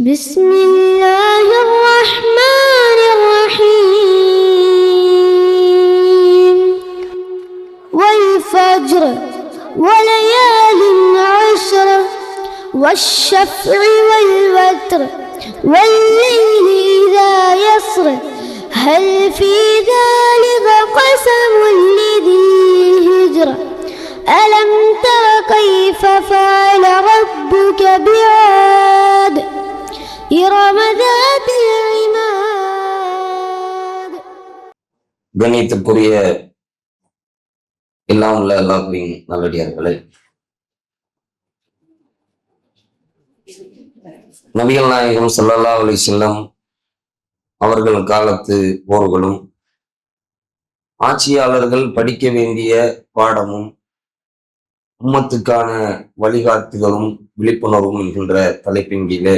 بسم الله الرحمن الرحيم والفجر وليال عشر والشفع والوتر والليل إذا يسر هل في ذلك قسم لذي حجر ألم تر كيف فعل ربك بعاد إرم ذات العماد. கணியத்திற்குரிய எல்லாம் உள்ள அல்லாஹ்வின் நல்லடியார்களே, நபிகள் நாயகம் ஸல்லல்லாஹு அலைஹி வஸல்லம் அவர்கள் காலத்து போர்களும் ஆட்சியாளர்கள் படிக்க வேண்டிய பாடமும் உம்மத்துக்கான வழிகாட்டுதலும் விழிப்புணர்வும் என்கின்ற தலைப்பின் கீழே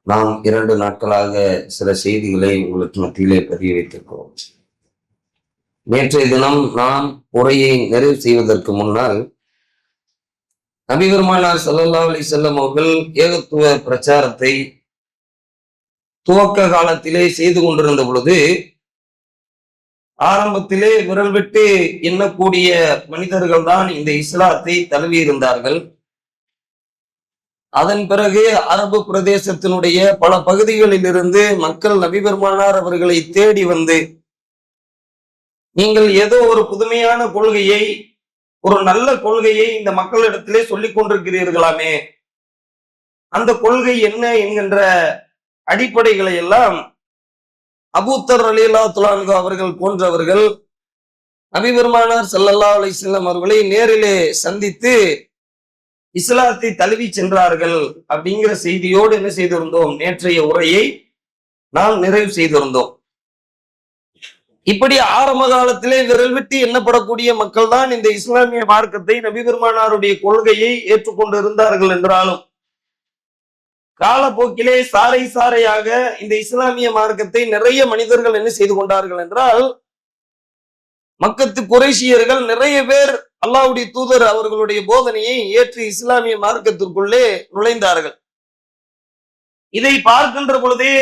நாம் 2 நாட்களாக சில செய்திகளை உங்களுக்கு மத்தியிலே பதிய வைத்திருக்கிறோம். நேற்றைய தினம் நாம் உரையை நிறைவு செய்வதற்கு முன்னால் நபி பெருமானார் ஸல்லல்லாஹு அலைஹி வஸல்லம் அவர்கள் ஏகத்துவ பிரச்சாரத்தை துவக்க காலத்திலே செய்து கொண்டிருந்த பொழுது ஆரம்பத்திலே விரல் விட்டு எண்ணக்கூடிய மனிதர்கள் தான் இந்த இஸ்லாத்தை தழுவி இருந்தார்கள். அதன் பிறகு அரபு பிரதேசத்தினுடைய பல பகுதிகளில் இருந்து மக்கள் நபி பெருமானார் அவர்களை தேடி வந்து, நீங்கள் ஏதோ ஒரு புதுமையான கொள்கையை, ஒரு நல்ல கொள்கையை இந்த மக்களிடத்திலே சொல்லிக் கொண்டிருக்கிறீர்களாமே, அந்த கொள்கை என்ன என்கின்ற அடிப்படைகளை எல்லாம் அபூதர் ரலியல்லாஹு அன்ஹு அவர்கள் போன்றவர்கள் நபி பெருமானார் ஸல்லல்லாஹு அலைஹி வஸல்லம் அவர்களை நேரிலே சந்தித்து இஸ்லாத்தை தழுவி சென்றார்கள் அப்படிங்கிற செய்தியோடு என்ன செய்திருந்தோம், நேற்றைய உரையை நாம் நிறைவு செய்திருந்தோம். இப்படி ஆரம்ப காலத்திலே விரல் விட்டு எண்ணப்படக்கூடிய மக்கள் தான் இந்த இஸ்லாமிய மார்க்கத்தை, நபி பெருமானாருடைய கொள்கையை ஏற்றுக்கொண்டு இருந்தார்கள் என்றாலும், காலப்போக்கிலே சாறை சாறையாக இந்த இஸ்லாமிய மார்க்கத்தை நிறைய மனிதர்கள் என்ன செய்து கொண்டார்கள் என்றால், மக்கத்து குறைஷியர்கள் நிறைய பேர் அல்லாஹ்வுடைய தூதர் அவர்களுடைய போதனையை ஏற்று இஸ்லாமிய மார்க்கத்திற்குள்ளே நுழைந்தார்கள். இதை பார்க்கின்ற பொழுதே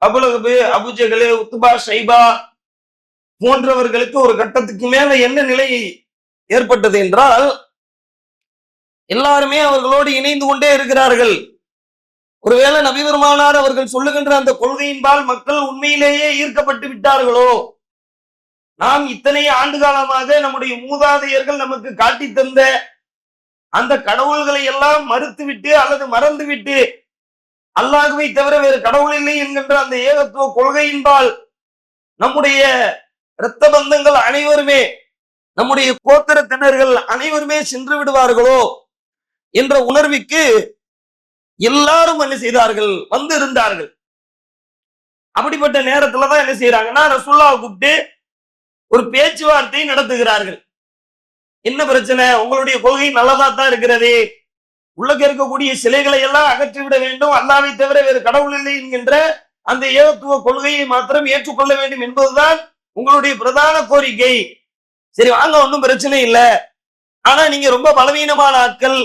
அபுலஹப், அபூஜஹல், உத்பா, ஷைபா போன்றவர்களுக்கு ஒரு கட்டத்துக்கு மேல என்ன நிலை ஏற்பட்டது என்றால், எல்லாருமே அவர்களோடு இணைந்து கொண்டே இருக்கிறார்கள். ஒருவேளை நபி பெருமானார் அவர்கள் சொல்லுகின்ற அந்த கொள்கையின்பால் மக்கள் உண்மையிலேயே ஈர்க்கப்பட்டு விட்டார்களோ, நாம் இத்தனை ஆண்டு காலமாக நம்முடைய மூதாதையர்கள் நமக்கு காட்டி தந்த அந்த கடவுள்களை எல்லாம் மறுத்துவிட்டு அல்லது மறந்துவிட்டு அல்லாஹ்வை தவிர வேறு கடவுள் இல்லை என்கின்ற அந்த ஏகத்துவ கொள்கையின்பால் நம்முடைய இரத்த பந்தங்கள் அனைவருமே, நம்முடைய கோத்திரத்தினர்கள் அனைவருமே சென்று விடுவார்களோ என்ற உணர்வுக்கு எல்லாரும் என்ன செய்தார்கள், வந்து இருந்தார்கள். அப்படிப்பட்ட நேரத்துலதான் என்ன செய்யறாங்கன்னா, ரசூலுல்லாஹ் கூப்பிட்டு ஒரு பேச்சுவார்த்தை நடத்துகிறார்கள். என்ன பிரச்சனை, உங்களுடைய கொள்கை நல்லதா தான் இருக்கிறது, உள்ளக்க இருக்கக்கூடிய சிலைகளை எல்லாம் அகற்றிவிட வேண்டும், அல்லாஹ்வை தவிர வேறு கடவுள் இல்லை என்கின்ற அந்த ஏகத்துவ கொள்கையை மாத்திரம் ஏற்றுக்கொள்ள வேண்டும் என்பதுதான் உங்களுடைய பிரதான கோரிக்கை. சரி வாங்க, ஒன்றும் பிரச்சனை இல்லை. ஆனா நீங்க ரொம்ப பலவீனமான ஆட்கள்,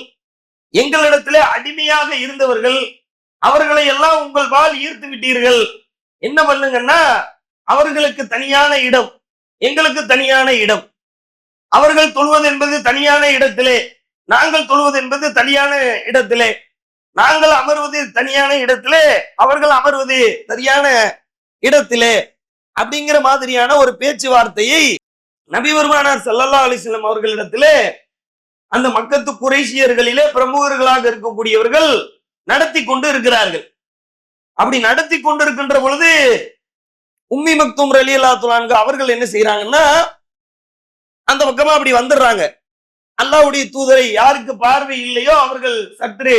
எங்களிடத்திலே அடிமையாக இருந்தவர்கள், அவர்களை எல்லாம் உங்கள் பால் ஈர்த்து விட்டீர்கள். என்ன பண்ணுங்கன்னா, அவர்களுக்கு தனியான இடம், எங்களுக்கு தனியான இடம். அவர்கள் தொழுவது என்பது தனியான இடத்திலே, நாங்கள் தொழுவது என்பது தனியான இடத்திலே, நாங்கள் அமர்வது தனியான இடத்திலே, அவர்கள் அமர்வது சரியான இடத்திலே, அப்படிங்கிற மாதிரியான ஒரு பேச்சுவார்த்தையை நபி பெருமானார் ஸல்லல்லாஹு அலைஹி வஸல்லம் அவர்களிடத்திலே அந்த மக்கத்து குறைஷியர்களிலே பிரமுகர்களாக இருக்கக்கூடியவர்கள் நடத்தி கொண்டு இருக்கிறார்கள். அப்படி நடத்தி கொண்டிருக்கின்ற பொழுது உம்மி மக்தூம் ரலியல்லாஹு அன்ஹு அவர்கள் என்ன செய்யறாங்கன்னா, அந்த பக்கமா அப்படி வந்துடுறாங்க. அல்லாஹ்வுடைய தூதரை யாருக்கு பார்வை இல்லையோ அவர்கள் சற்று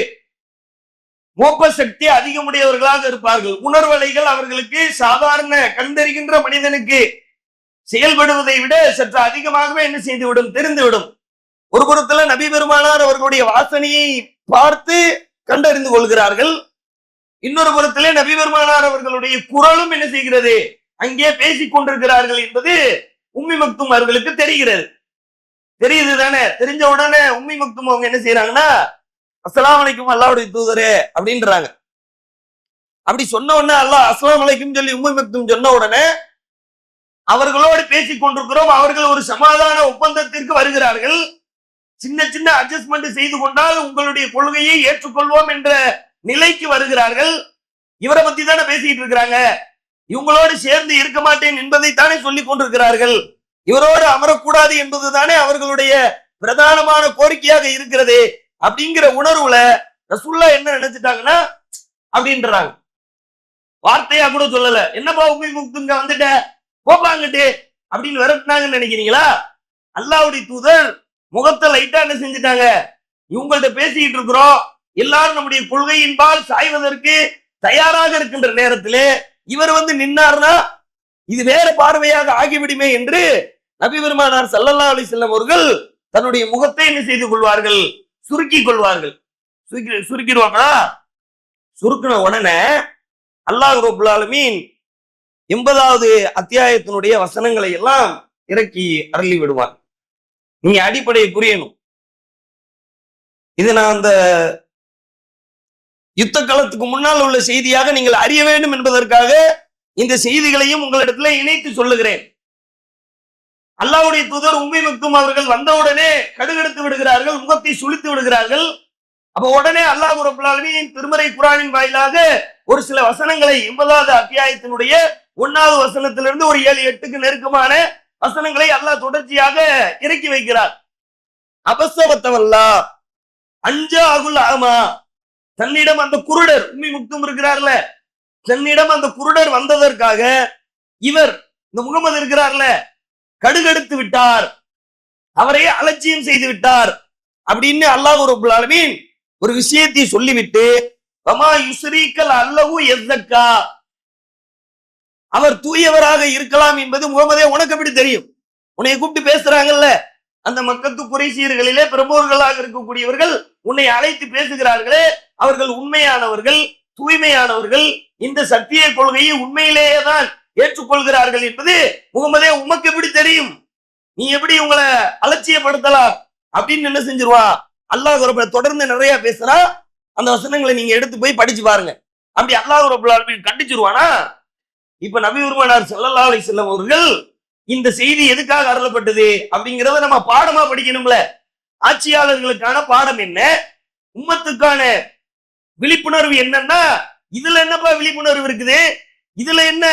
மோப்ப சக்தி அதிகமுடையவர்களாக இருப்பார்கள். உணர்வலைகள் அவர்களுக்கு சாதாரண கண்டறிகின்ற மனிதனுக்கு செயல்படுவதை விட சற்று அதிகமாகவே என்ன செய்துவிடும், தெரிந்துவிடும். ஒரு புறத்துல நபி பெருமானார் அவர்களுடைய வாசனையை பார்த்து கண்டறிந்து கொள்கிறார்கள். இன்னொரு புறத்திலே நபி பெருமானார் அவர்களுடைய குரலும் என்ன செய்கிறது, அங்கே பேசிக் கொண்டிருக்கிறார்கள் என்பது உம்மி மக்தூம் அவர்களுக்கு தெரிகிறது. தெரியுது தானே. தெரிஞ்ச உடனே உம்மி மக்தூம் அவங்க என்ன செய்யறாங்கன்னா, அஸ்ஸலாமு அலைக்கும் அல்லாஹ்வுடைய தூதரே அப்படின்றாங்க. அப்படி சொன்ன உடனே அல்லாஹ் அஸ்ஸலாமு அலைக்கும் சொல்லி உம்மு மக்தும் சொன்ன உடனே அவர்களோடு பேசிக் கொண்டிருக்கிறோம். அவர்கள் ஒரு சமாதான ஒப்பந்தத்திற்கு வருகிறார்கள். சின்ன சின்ன அட்ஜஸ்ட்மெண்ட் செய்து கொண்டால் உங்களுடைய கொள்கையை ஏற்றுக்கொள்வோம் என்ற நிலைக்கு வருகிறார்கள். இவரை பத்தி தானே பேசிட்டு இருக்கிறாங்க. இவங்களோடு சேர்ந்து இருக்க மாட்டேன் என்பதை தானே சொல்லிக் கொண்டிருக்கிறார்கள். இவரோடு அமரக்கூடாது என்பதுதானே அவர்களுடைய பிரதானமான கோரிக்கையாக இருக்கிறது. அப்படிங்கிற உணர்வுல ரசூலுல்லாஹ் என்ன நினைச்சிட்டாங்கன்னா அப்படின்றாங்க. வார்த்தையா கூட சொல்லல. என்னப்பா உம்மி முக்துங்க வந்துட்ட போப்பாங்கிட்டு அப்படின்னு விரட்டினாங்கன்னு நினைக்கிறீங்களா? அல்லாஹ்வுடைய தூதர் முகத்தை லைட்டா என்ன செஞ்சுட்டாங்க, இவங்கள்ட்ட பேசிக்கிட்டு இருக்கிறோம், எல்லாரும் நம்முடைய கொள்கையின்பால் சாய்வதற்கு தயாராக இருக்கின்ற நேரத்திலே இவர் வந்து நின்னார்னா இது வேற பார்வையாக ஆகிவிடுமே என்று நபி பெருமானார் ஸல்லல்லாஹு அலைஹி வஸல்லம் அவர்கள் தன்னுடைய முகத்தை என்ன செய்து கொள்வார்கள், சுருக்கிக் கொள்வார்கள். சுருக்கிடுவாங்களா? சுருக்கின உடனே அல்லாஹ் ரப்பல் ஆலமீன் 80வது அத்தியாயத்தினுடைய வசனங்களை எல்லாம் இறக்கி அருளி விடுவார். நீங்க அடிப்படையை புரியணும். இது நான் அந்த யுத்த காலத்துக்கு முன்னால் உள்ள செய்தியாக நீங்கள் அறிய வேண்டும் என்பதற்காக இந்த செய்திகளையும் உங்களிடத்துல இணைத்து சொல்லுகிறேன். அல்லாஹ்வுடைய தூதர் உம்மி மக்தும் அவர்கள் வந்தவுடனே கடுகெடுத்து விடுகிறார்கள், முகத்தை சுளித்து விடுகிறார்கள். அப்ப உடனே அல்லாஹ் ரப்பல் ஆலமீன் திருமறை குர்ஆனின் வாயிலாக ஒரு சில வசனங்களை 80வது அத்தியாயத்தினுடைய 1வது வசனத்திலிருந்து ஒரு 7-8க்கு நெருக்கமான வசனங்களை அல்லாஹ் தொடர்ச்சியாக இறக்கி வைக்கிறார். அபஸவத்தவல்லா அஞ்சா அகுல் ஆமா, தன்னிடம் அந்த குருடர் உம்மி முக்தும் இருக்கிறார்ல, தன்னிடம் அந்த குருடர் வந்ததற்காக இவர் இந்த முகமது இருக்கிறார்ல கடுகெடுத்து விட்டார், அவரை அலட்சியம் செய்து விட்டார் அப்படின்னு அல்லாஹ் ரப்பல் ஆலமீன் ஒரு விஷயத்தை சொல்லிவிட்டு வமா யுஸ்ரீக்கல் அல்லஹு யஸ்ஸக்கா, அவர் தூயவராக இருக்கலாம் என்பது முகமதே உனக்கு எப்படி தெரியும்? உன்னை கூப்பிட்டு பேசுறாங்கல்ல, அந்த மக்கத்து குறைஷியர்களிலே பிரமுகர்களாக இருக்கக்கூடியவர்கள் உன்னை அழைத்து பேசுகிறார்களே, அவர்கள் உண்மையானவர்கள், தூய்மையானவர்கள், இந்த சத்திய கொள்கையை உண்மையிலேயே தான் ஏற்றுக்கொள்கிறார்கள் என்பது முகமதே உமக்கு எப்படி தெரியும்? நீ எப்படி உங்களை அலட்சியப்படுத்தலாம் அப்படின்னு என்ன செஞ்சிருவான் அல்லாஹ் ரப்பல் தொடர்ந்து நிறைய பேசுறா. அந்த வசனங்களை நீங்க எடுத்து போய் படிச்சு பாருங்க. அப்படி அல்லாஹ் ரப்பல் ஆலமீன் கண்டிச்சிருவானா? இப்ப நபி பெருமானார் ஸல்லல்லாஹு அலைஹி வஸல்லம் அவர்கள் இந்த செய்தி எதுக்காக அருளப்பட்டது அப்படிங்கறத நம்ம பாடமா படிக்கணும்ல. ஆட்சியாளர்களுக்கான பாடம் என்ன, உம்மத்துக்கான விழிப்புணர்வு என்னன்னா, இதுல என்னப்பா விழிப்புணர்வு இருக்குது, இதுல என்ன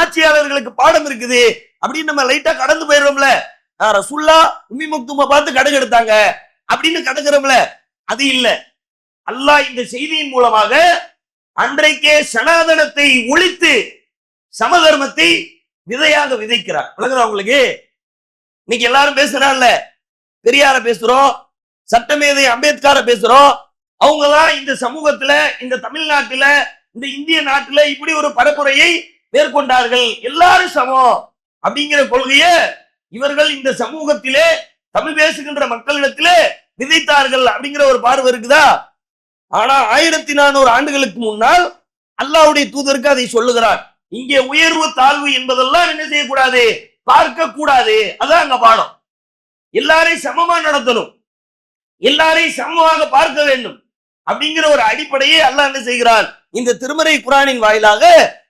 ஆட்சியாளர்களுக்கு பாடம் இருக்குது அப்படின்னு நம்ம லைட்டா கடந்து போயிடுறோம்ல. ரசூலுல்லாஹ் உம்மி மக்தும பார்த்து கடுகெடுத்தாங்க அப்படின்னு கடக்கிறோம்ல, அது இல்ல. அல்லாஹ் இந்த செய்தியின் மூலமாக அன்றைக்கே சனாதனத்தை ஒழித்து சமதர்மத்தை விதையாக விதைக்கிறார். விளங்குதா உங்களுக்கு? இன்னைக்கு எல்லாரும் பேசுறாங்கல்ல, பெரியார பேசுறோம், சட்டமேதை அம்பேத்கரை பேசுறோம். அவங்கதான் இந்த சமூகத்துல, இந்த தமிழ்நாட்டுல, இந்த இந்திய நாட்டுல இப்படி ஒரு பரப்புரையை மேற்கொண்டார்கள். எல்லாரும் சமம் அப்படிங்கிற கொள்கையை இவர்கள் இந்த சமூகத்திலே தமிழ் பேசுகின்ற மக்களிடத்திலே விதைத்தார்கள் அப்படிங்கிற ஒரு பார்வை இருக்குதா? ஆனா 1400 ஆண்டுகளுக்கு முன்னால் அல்லாஹ்வுடைய தூதருக்கு அதை சொல்லுகிறார். இங்கே உயர்வு தாழ்வு என்பதெல்லாம் என்ன செய்யக்கூடாது, பார்க்க கூடாது. அதான் அங்க பாடம். எல்லாரையும் சமமா நடத்தணும், எல்லாரையும் சமமாக பார்க்க வேண்டும் அப்படிங்கிற ஒரு அடிப்படையை அல்லாஹ் என்ன செய்கிறார், இந்த திருமறை குர்ஆனின் வாயிலாக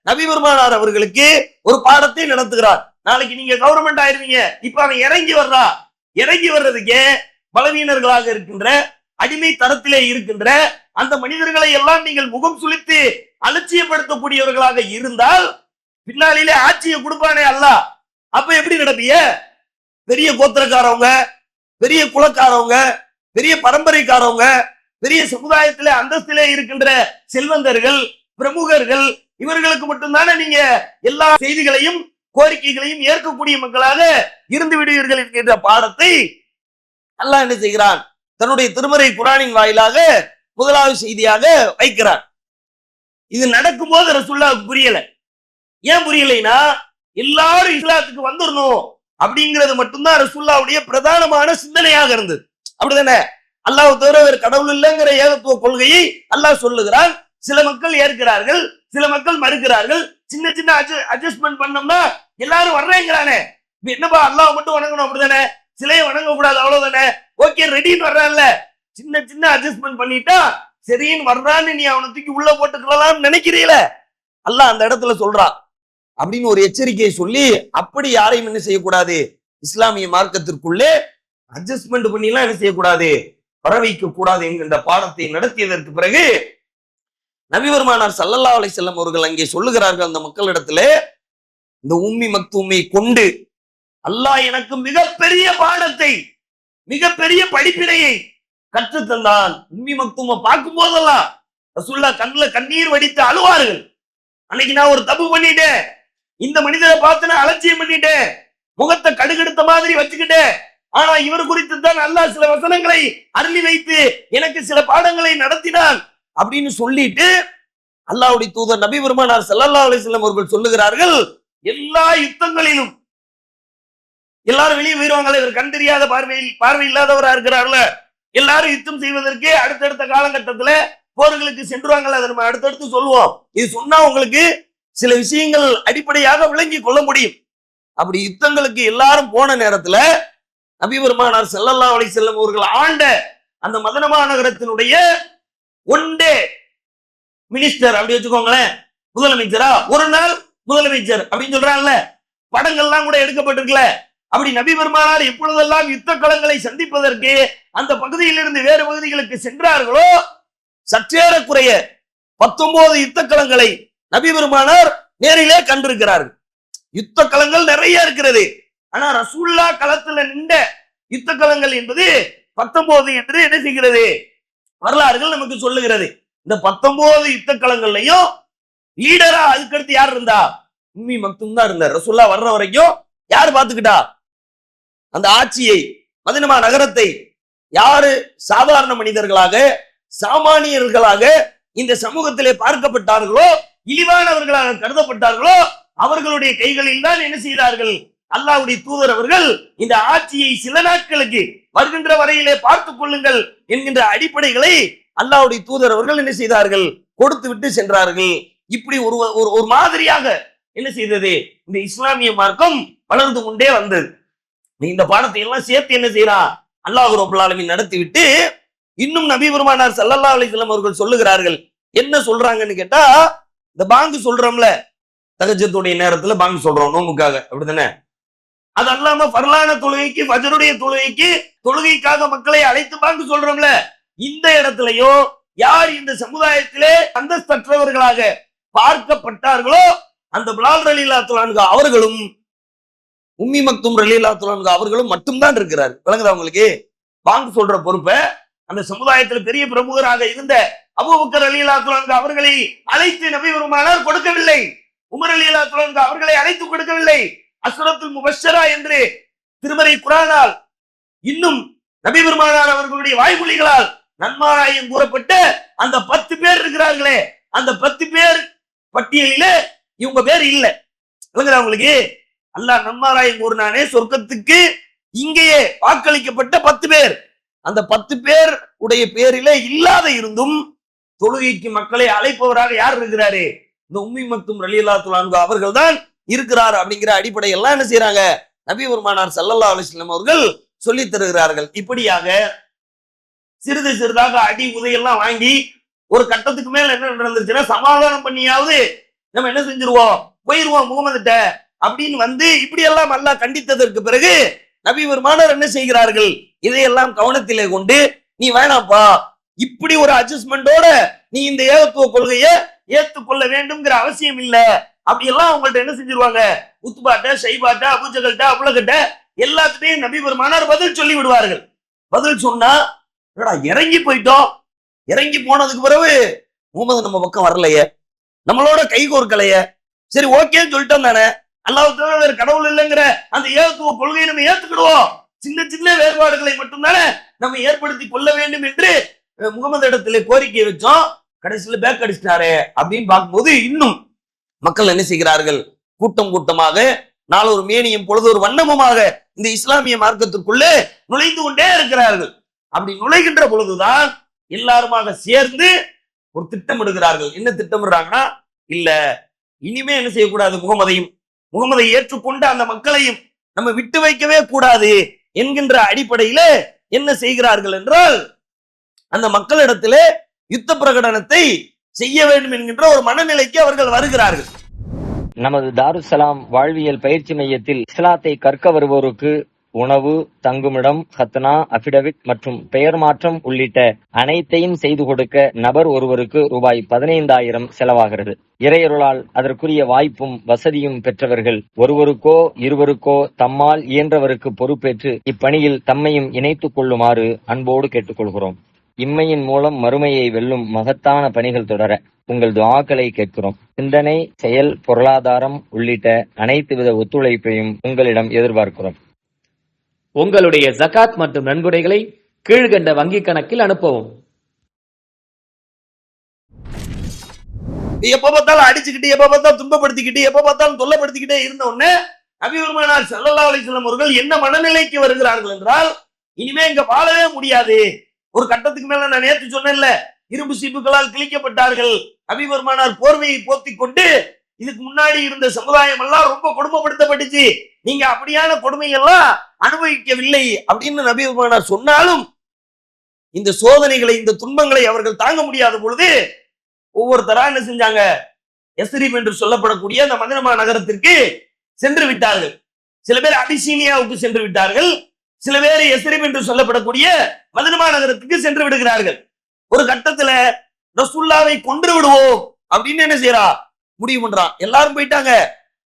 நபி பெருமானார் அவர்களுக்கு ஒரு பாடத்தை நடத்துகிறார். நாளைக்கு நீங்க கவர்மெண்ட் ஆயிருவீங்க, இப்ப அவன் இறங்கி வர்றா, இறங்கி வர்றதுக்கே பலவீனர்களாக இருக்கின்ற, அடிமை தரத்திலே இருக்கின்ற அந்த மனிதர்களை எல்லாம் நீங்கள் முகம் சுளித்து அலட்சியப்படுத்தக்கூடியவர்களாக இருந்தால் பின்னாளிலே ஆட்சியை கொடுப்பானே அல்லாஹ். அப்ப எப்படி நடப்பிய? பெரிய கோத்திரக்காரவங்க, பெரிய குலக்காரவங்க, பெரிய பரம்பரைக்காரவங்க, பெரிய சமுதாயத்திலே அந்தஸ்திலே இருக்கின்ற செல்வந்தர்கள், பிரமுகர்கள், இவர்களுக்கு மட்டும்தானே நீங்க எல்லா செய்திகளையும் கோரிக்கைகளையும் ஏற்கக்கூடிய மக்களாக இருந்து விடுவீர்கள் என்கின்ற பாடத்தை அல்லாஹ் என்ன செய்கிறான், தன்னுடைய திருமறை குர்ஆனின் வாயிலாக முதலாவது செய்தியாக வைக்கிறார். இது நடக்கும்போது ரசூலுல்லாஹ்வுக்கு புரியல. ஏன் புரியலைன்னா, எல்லாரும் இஸ்லாத்துக்கு வந்துடணும் அப்படிங்கிறது மட்டும்தான் ரசூலுல்லாஹ்வுடைய பிரதானமான சிந்தனையாக இருந்தது. அப்படிதானே? அல்லாஹ் தவிர வேறு கடவுள் இல்லைங்கிற ஏகத்துவ கொள்கையை அல்லாஹ் சொல்லுகிறான். சில மக்கள் ஏற்கிறார்கள், சில மக்கள் மறுக்கிறார்கள். சின்ன சின்ன அட்ஜஸ்ட்மெண்ட் பண்ணோம்னா எல்லாரும் வர்றேங்கிறானே, என்னப்பா அல்லாஹ் மட்டும் வணங்கணும் அப்படிதானே, சிலையை வணங்க கூடாது அவ்வளவுதானே, ஓகே ரெடின்னு வர்றான்ல, சின்ன சின்ன அட்ஜஸ்ட்மெண்ட் பண்ணிட்டா சரின்னு வர்றான்னு நீ அவனை தூக்கி உள்ள போட்டுக்கலாம்னு நினைக்கிறீல, அல்லாஹ் அந்த இடத்துல சொல்றான் அப்படின்னு ஒரு எச்சரிக்கையை சொல்லி, அப்படி யாரையும் என்ன செய்யக்கூடாது, இஸ்லாமிய மார்க்கத்திற்குள்ளே அட்ஜஸ்ட்மெண்ட் பண்ணி எல்லாம் என்ன செய்யக்கூடாது, வர வைக்க கூடாது என்கின்ற பாடத்தை நடத்தியதற்கு பிறகு நபி பெருமானார் ஸல்லல்லாஹு அலைஹி வஸல்லம் அவர்கள் அங்கே சொல்லுகிறார்கள் அந்த மக்களிடத்துல, இந்த உம்மி மக்தூமை கொண்டு அல்லாஹ் எனக்கு மிகப்பெரிய பாடத்தை, மிகப்பெரிய படிப்பினையை கற்று தந்தான். உம்மி மக்தூமை பார்க்கும் போதெல்லாம் ரசூலுல்லாஹ் கண்ணுல கண்ணீர் வடித்து அழுவார்கள். அன்னைக்கு நான் ஒரு தப்பு பண்ணிட்டேன், இந்த மனிதரை பார்த்து நான் அலட்சியம் பண்ணிட்டேன், முகத்தை கடுகெடுத்த மாதிரி வச்சுக்கிட்டேன், ஆனா இவர் குறித்து தான் அல்லாஹ் சில வசனங்களை அருளி வைத்து எனக்கு சில பாடங்களை நடத்தினான் அப்படின்னு சொல்லிட்டு அல்லாஹ்வுடைய தூதர் நபி பெருமானார் ஸல்லல்லாஹு அலைஹி வஸல்லம் அவர்கள் சொல்லுகிறார்கள், எல்லா யுத்தங்களிலும் எல்லாரும் வெளியே போயிருவாங்களே, இவர் கண் தெரியாத பார்வை இல்லாதவரா இருக்கிறார்ல, எல்லாரும் யுத்தம் செய்வதற்கு அடுத்தடுத்த காலகட்டத்துல போர்களுக்கு சென்றுவாங்கல்ல, அதை நம்ம அடுத்தடுத்து சொல்லுவோம். இது சொன்னா உங்களுக்கு சில விஷயங்கள் அடிப்படையாக விளங்கி கொள்ள முடியும். அப்படி யுத்தங்களுக்கு எல்லாரும் போன நேரத்துல நபி பெருமானார் ஸல்லல்லாஹு அலைஹி வஸல்லம் அவர்கள் ஆண்ட அந்த மதீனா மாநகரத்தினுடைய ஒன் டே மினிஸ்டர் அப்படி வச்சுக்கோங்களேன், முதலமைச்சரா, ஒரு நாள் முதலமைச்சர் அப்படின்னு சொல்றாங்கல்ல, படங்கள்லாம் கூட எடுக்கப்பட்டிருக்கல. அப்படி நபி பெருமானார் எப்பொழுதெல்லாம் யுத்த களங்களை சந்திப்பதற்கு அந்த பகுதியிலிருந்து வேறு பகுதிகளுக்கு சென்றார்களோ, சற்றேறக்குறைய 19 யுத்த களங்களை நபி பெருமானார் நேரிலே கண்டிருக்கிறார்கள். யுத்த களங்கள் நிறைய இருக்கிறது, ஆனா ரசூலுல்லாஹ் களத்துல நின்ற யுத்த களங்கள் என்பது 19 என்று என்ன செய்கிறது, வரலாறுகள் நமக்கு சொல்லுகிறது. இந்த 19 யுத்த களங்கள்லையும் லீடரா அதுக்கடுத்து யார் இருந்தா, உம்மி மக்தூம் தான் இருந்தார். ரசூலுல்லாஹ் வர்ற வரைக்கும் யார் பாத்துக்கிட்டா அந்த ஆட்சியை, மதீனா நகரத்தை? யாரு சாதாரண மனிதர்களாக, சாமானியர்களாக இந்த சமூகத்திலே பார்க்கப்பட்டார்களோ, இழிவானவர்களாக கருதப்பட்டார்களோ, அவர்களுடைய கைகளில் தான் என்ன செய்தார்கள், அல்லாஹ்வுடைய தூதர் அவர்கள் இந்த ஆட்சியை சில நாட்களுக்கு வருகின்ற வரையிலே பார்த்துக் கொள்ளுங்கள் என்கின்ற அடிப்படைகளை அல்லாஹ்வுடைய தூதர் அவர்கள் என்ன செய்தார்கள், கொடுத்து விட்டு சென்றார்கள். இப்படி ஒரு மாதிரியாக என்ன செய்தது, இந்த இஸ்லாமிய மார்க்கம் வளர்ந்து கொண்டே வந்தது. இந்த பாடத்தை எல்லாம் சேர்த்து என்ன செய்யறான் அல்லாஹ் ரப்பல் ஆலமீன் நடத்தி விட்டு, இன்னும் நபி பெருமானார் ஸல்லல்லாஹு அலைஹி வஸல்லம் அவர்கள் சொல்லுகிறார்கள். என்ன சொல்றாங்கன்னு கேட்டா, இந்த பாங்கு சொல்றோம்ல, தஹஜ்ஜுடைய நேரத்துல பாங்கு சொல்றோம் நோம்புக்காக, அப்படிதானே? அது அல்லாம ஃபர்லான தொழுகைக்கு, ஃபஜ்ருடைய தொழுகைக்கு, தொழுகைக்காக மக்களை அழைத்து பாங்கு சொல்றோம்ல, இந்த இடத்துலயோ யார் இந்த சமுதாயத்திலே அந்தஸ்தற்றவர்களாக பார்க்கப்பட்டார்களோ, அந்த பிலால் ரலியல்லாஹு அன்ஹு அவர்களும் உம்மி மக்தூம் ரலியல்லாஹு அன்ஹு அவர்களும் மட்டும்தான் இருக்கிறார். விளங்குதா உங்களுக்கு? பாங்கு சொல்ற பொறுப்பை அந்த சமுதாயத்தில் பெரிய பிரமுகராக இருந்த அபூபக்கர் ரலியல்லாஹு அன்ஹு அவர்களை அழைத்து நபி பெருமானார் கொடுக்கவில்லை. உமர் ரலியல்லாஹு அன்ஹு அவர்களை அழைத்து கொடுக்கவில்லை. அஸ்ரத்துல் முபஷ்ஷரா என்று திருமறை குர்ஆனால், இன்னும் நபி பெருமானார் அவர்களுடைய வாய்மொழிகளால் நன்மாராயம் கூறப்பட்ட அந்த 10 பேர் இருக்கிறார்களே, அந்த 10 பேர் பட்டியலிலே இவங்க பேர் இல்லை. விளங்குதா உங்களுக்கு? அல்லாஹ் நன்மாராயம் கூறினானே, சொர்க்கத்துக்கு இங்கேயே வாக்களிக்கப்பட்ட 10 பேர், அந்த 10 பேர் உடைய பேரிலே இல்லாத இருந்தும் தொழுகைக்கு மக்களை அழைப்பவராக யார் இருக்கிறாரு, இந்த உம்மி மக்தூம் ரலியல்லாஹு அன்ஹு அவர்கள் தான் இருக்கிறார். அப்படிங்கிற அடிப்படையெல்லாம் என்ன செய்யறாங்க, நபி பெருமானார் ஸல்லல்லாஹு அலைஹி வஸல்லம் அவர்கள் சொல்லி தருகிறார்கள். இப்படியாக சிறிது சிறிதாக அடி உதையெல்லாம் வாங்கி ஒரு கட்டத்துக்கு மேல என்ன நடந்துருச்சுன்னா, சமாதானம் பண்ணியாவது நம்ம என்ன செஞ்சிருவோம், போயிருவோம் முகமதுட்ட அப்படின்னு வந்து இப்படி எல்லாம் அல்லாஹ் கண்டித்ததற்கு பிறகு நபி பெருமானார் என்ன செய்கிறார்கள், இதையெல்லாம் கவனத்திலே கொண்டு, நீ வேணாப்பா, இப்படி ஒரு அட்ஜஸ்ட்மெண்டோட நீ இந்த ஏகத்துவ கொள்கையை ஏற்றுக்கொள்ள வேண்டும்ங்கிற அவசியம் இல்ல, அப்படி எல்லாம் அவங்கள்ட்ட என்ன செஞ்சிருவாங்க, உத்பாட்ட, ஷைபாட்ட, அபூஜகல்ட்ட, அபுலகட்ட எல்லாத்தையும் நபி பெருமானார் பதில் சொல்லி விடுவார்கள். பதில் சொன்னா, இறங்கி போயிட்டோம், இறங்கி போனதுக்கு பிறகு முகமது நம்ம பக்கம் வரலையே, நம்மளோட கை கோர்க்கலையே, சரி ஓகேன்னு சொல்லிட்டோம் தானே, அல்லாஹ் தவிர வேற கடவுள் இல்லைங்கிற அந்த ஏகத்துவ கொள்கையை நம்ம ஏத்துக்கிடுவோம், சின்ன சின்ன வேறுபாடுகளை மட்டும்தானே நம்ம ஏற்படுத்தி கொள்ள வேண்டும் என்று முகமது இடத்துல கோரிக்கை வச்சோம். கடைசியில பேக் அடிச்சிட்டாரு அப்படின்னு பார்க்கும்போது இன்னும் மக்கள் என்ன செய்கிறார்கள், கூட்டம் கூட்டமாக, நாளொரு மேனியும் பொழுதொரு வண்ணமுமாக இந்த இஸ்லாமிய மார்க்கத்திற்குள்ளே நுழைந்து கொண்டே இருக்கிறார்கள். அப்படி நுழைகின்ற பொழுதுதான் எல்லாருமாக சேர்ந்து ஒரு திட்டமிடுகிறார்கள். என்ன திட்டமிடுறாங்கன்னா, இல்ல இனிமே என்ன செய்யக்கூடாது, முகமதை ஏற்றுக்கொண்ட அந்த மக்களையும் நம்ம விட்டு வைக்கவே கூடாது என்கின்ற அடிப்படையில என்ன செய்கிறார்கள் என்றால், அந்த மக்களிடத்திலே யுத்த பிரகடனத்தை செய்ய வேண்டும் என்கின்ற ஒரு மனநிலைக்கு அவர்கள் வருகிறார்கள். நமது தாருஸ்ஸலாம் வாழ்வியல் பயிற்சி மையத்தில் இஸ்லாத்தை கற்க வருவோருக்கு உணவு, தங்குமிடம், ஹத்னா, அபிடவிட் மற்றும் பெயர் மாற்றம் உள்ளிட்ட அனைத்தையும் செய்து கொடுக்க நபர் ஒருவருக்கு ரூபாய் 15,000 செலவாகிறது. இறையருளால் அதற்குரிய வாய்ப்பும் வசதியும் பெற்றவர்கள் ஒருவருக்கோ இருவருக்கோ தம்மால் இயன்றவருக்கு பொறுப்பேற்று இப்பணியில் தம்மையும் இணைத்துக் கொள்ளுமாறு அன்போடு கேட்டுக்கொள்கிறோம். இம்மையின் மூலம் மறுமையை வெல்லும் மகத்தான பணிகள் தொடர உங்கள் துஆக்களை கேட்கிறோம். சிந்தனை, செயல், பொருளாதாரம் உள்ளிட்ட அனைத்து வித ஒத்துழைப்பையும் உங்களிடம் எதிர்பார்க்கிறோம். உங்களுடைய ஜகாத் மற்றும் நன்கொடைகளை கீழ்கண்ட வங்கிக் கணக்கில் அனுப்பவும். எப்ப பார்த்தாலும் அடிச்சுக்கிட்டு, எப்ப பார்த்தாலும் துன்பப்படுத்திக்கிட்டு, எப்ப பார்த்தாலும் தொல்லப்படுத்திக்கிட்டே இருந்த உடனே நபி பெருமானார் ஸல்லல்லாஹு அலைஹி வஸல்லம் அவர்கள் என்ன மனநிலைக்கு வருகிறார்கள் என்றால், இனிமே இங்க வாழவே முடியாது. ஒரு கட்டத்துக்கு மேல நான் நேற்று சொன்னேன்ல, இரும்பு சீப்புகளால் கிழிக்கப்பட்டார்கள். நபி பெருமானார் போர்வையை போத்திக் கொண்டு, இதுக்கு முன்னாடி இருந்த சமுதாயம் எல்லாம் ரொம்ப கொடுமைப்படுத்தப்பட்டுச்சு, நீங்க அப்படியான கொடுமையெல்லாம் அனுபவிக்கவில்லை அப்படின்னு நபி பெருமானார் சொன்னாலும், இந்த சோதனைகளை, இந்த துன்பங்களை அவர்கள் தாங்க முடியாத பொழுது ஒவ்வொருத்தரா என்ன செஞ்சாங்க, யஸ்ரிப் என்று சொல்லப்படக்கூடிய அந்த மதீனா நகரத்திற்கு சென்று விட்டார்கள். சில பேர் அபிசீனியாவுக்கு சென்று விட்டார்கள், சில பேர் யஸ்ரிப் என்று சொல்லப்படக்கூடிய மதீனா நகரத்துக்கு சென்று விடுகிறார்கள். ஒரு கட்டத்துல ரசூலுல்லாவை கொன்று விடுவோம் அப்படின்னு என்ன செய்யறா, முடிவு பண்றான். எல்லாரும் போயிட்டாங்க.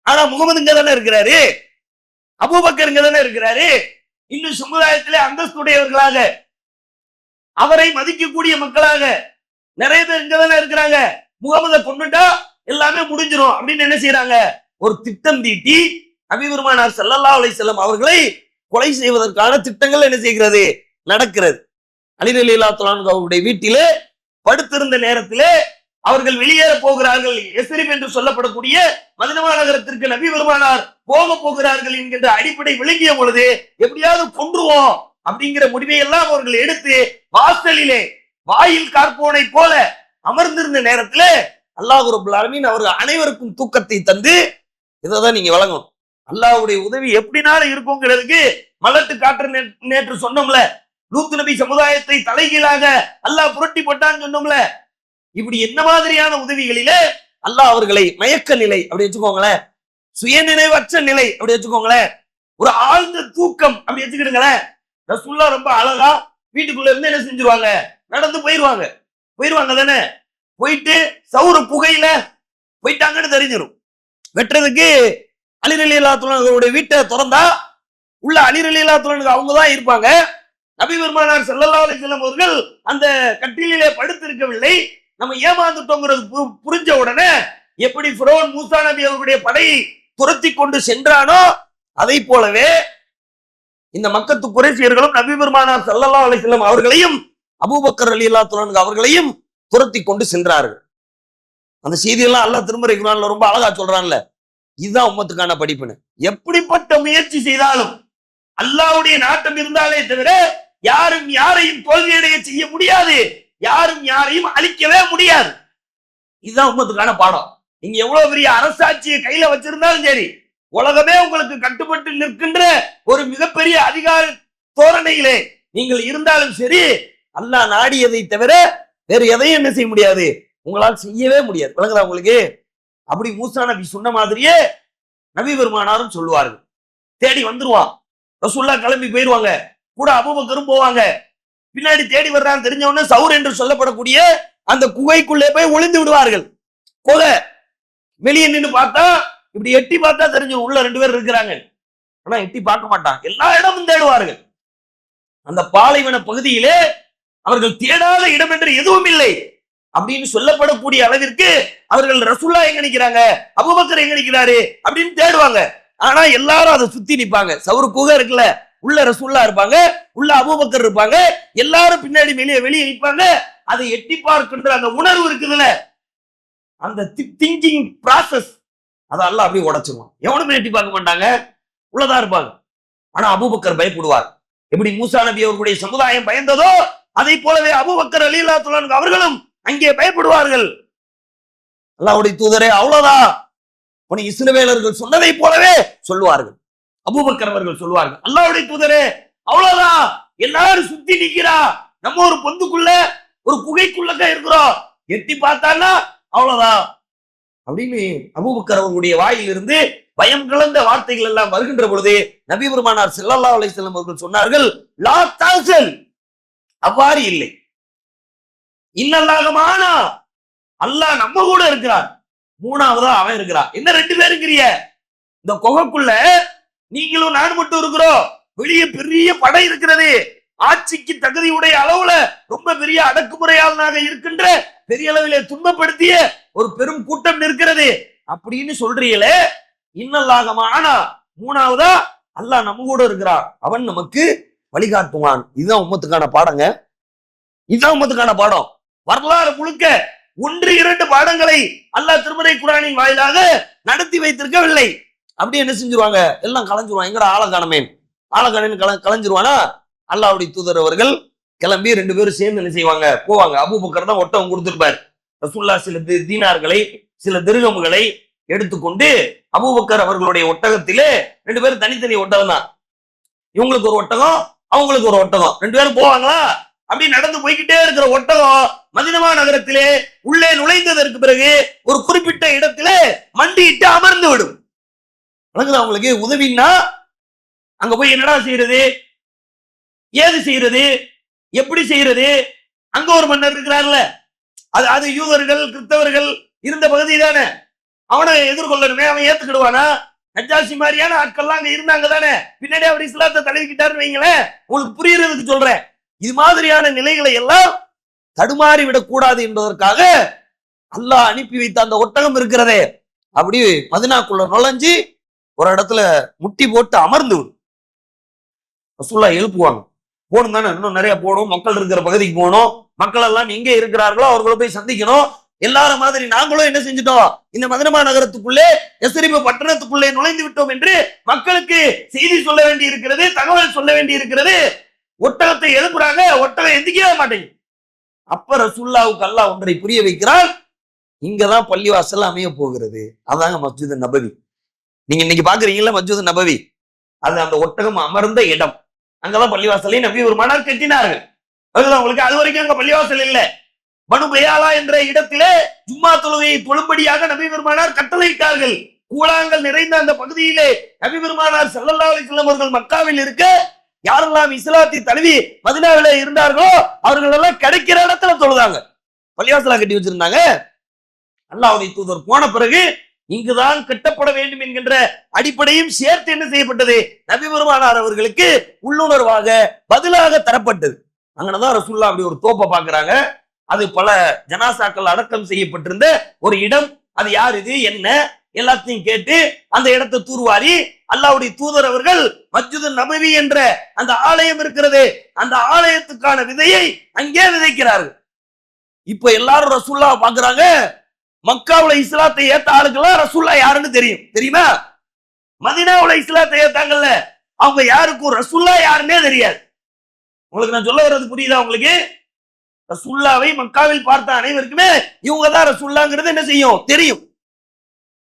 ஆனா முகமது இங்க தானே இருக்கிறாரு, அபூபக்கர் இங்க தானே இருக்கிறாரு. இன்னும் சமுதாயத்திலே அந்தஸ்துடையவர்களாக, அவரை மதிக்கக்கூடிய மக்களாக நிறைய பேர் இங்க தானே இருக்கிறாங்க. முகமதை கொண்டுட்டா எல்லாமே முடிஞ்சிடும் அப்படின்னு என்ன செய்யறாங்க, ஒரு திட்டம் தீட்டி நபி பெருமானார் ஸல்லல்லாஹு அலைஹி வஸல்லம் அவர்களை கொலை செய்வதற்கான திட்டங்கள் என்ன செய்கிறது, நடக்கிறது. அலி ரலியல்லாஹு அன்ஹு அவருடைய வீட்டிலே படுத்திருந்த நேரத்திலே அவர்கள் வெளியேற போகிறார்கள். யஸ்ரிப் என்று சொல்லப்படக்கூடிய மதீனா நகரத்திற்கு நபி பெருமானார் போக போகிறார்கள் என்கின்ற அடிப்படை விளங்கிய பொழுது, எப்படியாவது கொன்றுவோம் அப்படிங்கிற முடிவை எல்லாம் அவர்கள் எடுத்து வாசலிலே வாயில் காற்போனை போல அமர்ந்திருந்த நேரத்திலே அல்லாஹ் ரப்பல் ஆலமீன் அவர்கள் அனைவருக்கும் தூக்கத்தை தந்து, இதைதான் நீங்க வழங்கணும். அல்லாஹ்வுடைய உதவி எப்படினாலும் இருக்குங்கிறதுக்கு மலட்டு காற்று நேற்று சொன்னோம்ல, லூத் நபி சமுதாயத்தை தலைகீழாக அல்லாஹ் புரட்டி போட்டான்னு சொன்னோம்ல. இப்படி என்ன மாதிரியான உதவிகளிலே அல்லாஹ் அவர்களை மயக்க நிலை அப்படி வச்சுக்கோங்களேன், சுயநினைவற்ற நிலை அப்படி வச்சுக்கோங்களேன், ஒரு ஆழ்ந்த தூக்கம் அப்படி வச்சுக்கிடுங்களேன். ரசூலுல்லாஹ் ரொம்ப அழகா வீட்டுக்குள்ள இருந்து என்ன செஞ்சிருவாங்க, நடந்து போயிருவாங்க தானே. போயிட்டு சவுறு புகையில போயிட்டாங்கன்னு தெரிஞ்சிடும். வெட்டுறதுக்கு அலி ரலியல்லாஹு அன்ஹுடைய வீட்டை திறந்தா உள்ள அலி ரலியல்லாஹு அன்ஹு அவங்க தான் இருப்பாங்க. நபி பெருமானார் ஸல்லல்லாஹு அலைஹி வஸல்லம் அவர்கள் அந்த கட்டிலிலே படுத்திருக்கவில்லை. நம்ம ஏமாந்துட்டோங்கிறது புரிஞ்ச உடனே எப்படி ஃபிரௌன் மூசா நபி அவர்களுடைய படையை துரத்தி கொண்டு சென்றானோ, அதை போலவே இந்த மக்கத்து குறைஷியர்களும் நபி பெருமானார் ஸல்லல்லாஹு அலைஹி வஸல்லம் அவர்களையும் அபூபக்கர் ரலியல்லாஹு அன்ஹு அவர்களையும் துரத்தி கொண்டு சென்றார்கள். அந்த செய்தியெல்லாம் அல்லாஹ் திருமறை குர்ஆன்ல ரொம்ப அழகா சொல்றான்ல. இதுதான் உம்மத்துக்கான படிப்புன்னு. எப்படிப்பட்ட முயற்சி செய்தாலும் அல்லாஹ்வுடைய நாட்டம் இருந்தாலே தவிர யாரும் யாரையும் தோல்வியடைய செய்ய முடியாது, யாரும் யாரையும் அழிக்கவே முடியாது. இதுதான் உம்மத்துக்கான பாடம். நீங்க எவ்வளவு பெரிய அரசாட்சியை கையில வச்சிருந்தாலும் சரி, உலகமே உங்களுக்கு கட்டுப்பட்டு நிற்கின்ற ஒரு மிகப்பெரிய அதிகார தோரணையிலே நீங்கள் இருந்தாலும் சரி, அல்லாஹ் நாடியதை தவிர வேறு எதையும் என்ன செய்ய முடியாது, உங்களால் செய்யவே முடியாது. விளங்குதா உங்களுக்கு? அப்படி மூசா நபி சொன்ன மாதிரியே நபி பெருமானாரும் சொல்லுவார்கள். தேடி வந்துருவான், ரசூலுல்லாஹ் கிளம்பி போயிருவாங்க, கூட அபூபக்கரும் போவாங்க. பின்னாடி தேடி வர்றான்னு தெரிஞ்ச உடனே சவுர் என்று சொல்லப்படக்கூடிய அந்த குகைக்குள்ளே போய் ஒளிந்து விடுவார்கள். குகை வெளியே நின்று பார்த்தா, இப்படி எட்டி பார்த்தா தெரிஞ்சு உள்ள 2 பேர் இருக்கிறாங்க. ஆனா எட்டி பார்க்க மாட்டான், எல்லா இடமும் தேடுவார்கள். அந்த பாலைவன பகுதியிலே அவர்கள் தேடாத இடம் என்று எதுவும் இல்லை அப்படின்னு சொல்லப்படக்கூடிய அளவிற்கு அவர்கள் ரசூலுல்லாஹ் எங்க நிக்கிறாங்க, அபூபக்கர் எங்க நிக்கிறாரு அப்படின்னு தேடுவாங்க. ஆனா எல்லாரும் அதை சுத்தி நிப்பாங்க. சவுரு குகை இருக்குல்ல, உள்ள ரசூலுல்லாஹ் இருப்பாங்க, உள்ள அபூபக்கர் இருப்பாங்க, எல்லாரும் பின்னாடி வெளியே நிற்பாங்க. அதை எட்டி பார்க்கின்ற அந்த உணர்வு இருக்குதுல்ல, அந்த திங்கிங் ப்ராசஸ், அதை அல்லாஹ் அப்படியே உடைச்சிருவான். எவனுமே எட்டி பார்க்க மாட்டாங்க, உள்ளதான் இருப்பாங்க. ஆனா அபூபக்கர் பயப்படுவார். எப்படி மூசா நபி அவர்களுடைய சமுதாயம் பயந்ததோ அதை போலவே அபூபக்கர் ரலியல்லாஹு அன்ஹு அவர்களும் அங்கே பயப்படுவார்கள். அல்லாஹ்வுடைய தூதரே அவ்வளவுதான், உன்னை இஸ்ரவேலர்கள் சொன்னதை போலவே சொல்லுவார்கள். அபூபக்கர் அவர்கள் சொல்லுவார்கள், அல்லாஹ்வுடைய தூதரே அவ்வளவுதான், எல்லாரும் சுத்தி நிக்கிறா, நம்ம ஒரு பொந்துக்குள்ள ஒரு குகைக்குள்ளக்க இருக்கிறோம், எட்டி பார்த்தான்னா அவ்வளவுதான் அப்படின்னு அபூபக்கர் அவர்களுடைய வாயிலிருந்து பயம் கலந்த வார்த்தைகள் எல்லாம் வருகின்ற பொழுது நபி பெருமானார் ஸல்லல்லாஹு அலைஹி வஸல்லம் அவர்கள் சொன்னார்கள், லா தஹ்சன், அவ்வாறு இல்லை, இன்னல்லாஹமானா, அல்லாஹ் நம்ம கூட இருக்கிறார், மூணாவதா அவன் இருக்கிறான். என்ன 2 பேர் இருக்கிறீங்க? இந்த குகைக்குள்ள நீங்களும் நான் மட்டும் இருக்கிறோம், வெளியே பெரிய படை இருக்கிறது, ஆட்சிக்கு தகுதியுடைய அளவுல ரொம்ப பெரிய அடக்குமுறையாளனாக இருக்கின்ற பெரிய அளவிலே துன்பப்படுத்திய ஒரு பெரும் கூட்டம் இருக்கிறது அப்படின்னு சொல்றீங்களே, இன்னல்லாஹமானா, மூணாவதா அல்லாஹ் நம்ம கூட இருக்கிறான், அவன் நமக்கு வழிகாட்டுவான். இதுதான் உம்மத்துக்கான பாடங்க, இதுதான் உம்மத்துக்கான பாடம். வரலாறு முழுக்க 1-2 பாடங்களை அல்லாஹ் திருமறை குர்ஆனின் வாயிலாக நடத்தி வைத்திருக்கவில்லை. அப்படி என்ன செஞ்சிருவாங்க, எல்லாம் கலைஞ்சிருவான், எங்கடா ஆளக்கானமே, ஆளக்கானு கலைஞ்சிருவானா, அல்லாஹ்வுடைய தூதர் அவர்கள் கிளம்பி 2 பேரும் சேர்ந்து என்ன செய்வாங்க, போவாங்க. அபூபக்கர் தான் ஒட்டகம் கொடுத்திருப்பார். ரசூலுல்லாஹ் சில தீனார்களை சில திர்ஹம்களை எடுத்துக்கொண்டு அபூபக்கர் அவர்களுடைய ஒட்டகத்திலே 2 பேரும் தனித்தனி ஒட்டகம் தான், இவங்களுக்கு ஒரு ஒட்டகம் அவங்களுக்கு ஒரு ஒட்டகம், 2 பேரும் போவாங்களா, அப்படி நடந்து போய்கிட்டே இருக்கிற ஒட்டகம் மதீனா நகரத்திலே உள்ளே நுழைந்ததற்கு பிறகு ஒரு குறிப்பிட்ட இடத்திலே மண்டியிட்டு அமர்ந்து விடும். அவங்களுக்கு உதவின்னா அங்க போய் என்னடா செய்யறது, ஏது செய்யறது, எப்படி செய்யறது, அங்க ஒரு மன்னர் இருக்கிறார்ல, அது யூதர்கள் கிறிஸ்தவர்கள் இருந்த பகுதி தானே, அவனை எதிர்கொள்ளணுமே, அவன் ஏத்துக்கிடுவானா, நஜ்ஜாஷி மாதிரியான ஆட்கள்லாம் அங்க இருந்தாங்க தானே, பின்னாடி அவர் இஸ்லாத்தை தழுவிக்கிட்டாருன்னு வைங்களேன், உங்களுக்கு புரியுறதுக்கு சொல்றேன். இது மாதிரியான நிலைகளை எல்லாம் தடுமாறி விடக்கூடாது என்பதற்காக அல்லாஹ் அனுப்பி வைத்த அந்த ஒட்டகம் இருக்கிறதே, அப்படி மதீனாக்குள்ள நுழைஞ்சு ஒரு இடத்துல முட்டி போட்டு அமர்ந்து விடும். ரசூலுல்லாஹ் எழுப்புவாங்க, போகணும் தானே, இன்னும் நிறைய போகணும், மக்கள் இருக்கிற பகுதிக்கு போகணும், மக்கள் எல்லாம் எங்கே இருக்கிறார்களோ அவர்களை போய் சந்திக்கணும். எல்லாரும் மாதிரி நாங்களும் என்ன செஞ்சிட்டோம், இந்த மதீனா நகரத்துக்குள்ளே யஸ்ரிப் பட்டணத்துக்குள்ளே நுழைந்து விட்டோம் என்று மக்களுக்கு செய்தி சொல்ல வேண்டி இருக்கிறது, தகவல் சொல்ல வேண்டி இருக்கிறது. ஒட்டகத்தை எழுப்புறாங்க, ஒட்டகம் எந்திக்கவே மாட்டேங்குது. அப்ப ரசூலுல்லாஹ்வுக்கு அல்லாஹ் ஒன்றை புரிய வைக்கிறான், இங்கதான் பள்ளிவாசல் அமைய போகிறது, அதாங்க மஸ்ஜித் நபவி. நீங்க இன்னைக்கு பாக்குறீங்களா மஸ்ஜித் நபவி, அது அந்த ஒட்டகம் அமர்ந்த இடம், அங்கதான் பள்ளிவாசலை நபி பெருமானார் கட்டினார்கள். அதுதான் உங்களுக்கு, அது வரைக்கும் அங்க பள்ளிவாசல் இல்லை. பனு பயாலா என்ற இடத்திலே ஜும்மா தொழுகையை தொழும்படியாக நபி பெருமானார் கட்டளையிட்டார்கள். கூழாங்கல் நிறைந்த அந்த பகுதியிலே நபி பெருமானார் ஸல்லல்லாஹு அலைஹி வஸல்லம் அவர்கள் மக்காவில் இருக்க, யாரெல்லாம் இஸ்லாத்தை தழுவி மதீனாவிலே இருந்தார்களோ அவர்கள் எல்லாம் கிடைக்கிற இடத்துல தொழுதாங்க, பள்ளிவாசலா கட்டி வச்சிருந்தாங்க. அல்லாஹ்வுடைய தூதர் போன பிறகு இங்குதான் கட்டப்பட வேண்டும் என்கின்ற அடிப்படையும் சேர்த்து என்ன செய்யப்பட்டது, நபி பெருமானார் அவர்களுக்கு உள்ளுணர்வாக பதிலாக தரப்பட்டது. அங்கனதான் ரசூலுல்லாஹ் அப்படி ஒரு தோப்பை பாக்குறாங்க, அது பல ஜனாசாக்கள் அடக்கம் செய்யப்பட்டிருந்த ஒரு இடம், அது யார் இது என்ன எல்லாத்தையும் கேட்டு அந்த இடத்தை தூர்வாரி அல்லாஹ்வுடைய தூதர் அவர்கள் மஸ்ஜித் நபவி என்ற அந்த ஆலயம் இருக்கிறது, அந்த ஆலயத்துக்கான விதையை அங்கே விதைக்கிறார்கள். இப்ப எல்லாரும் ரசூலுல்லாஹ் பாக்குறாங்க, மக்காவுல இஸ்லாத்தை ஏத்த ஆளுக்கெல்லாம் ரசூலுல்லாஹ் யாருன்னு தெரியுமா, மதீனாவுல இஸ்லாத்தை ஏத்தாங்கல்ல அவங்க யாருக்கும் ரசூலுல்லாஹ் யாருன்னே தெரியாது. உங்களுக்கு நான் சொல்ல வர்றது புரியுதா உங்களுக்கு? ரசூலுல்லாஹ்வை மக்காவில் பார்த்த அனைவருக்குமே இவங்கதான் ரசூலுல்லாஹ்ங்கிறது என்ன செய்யும், தெரியும்.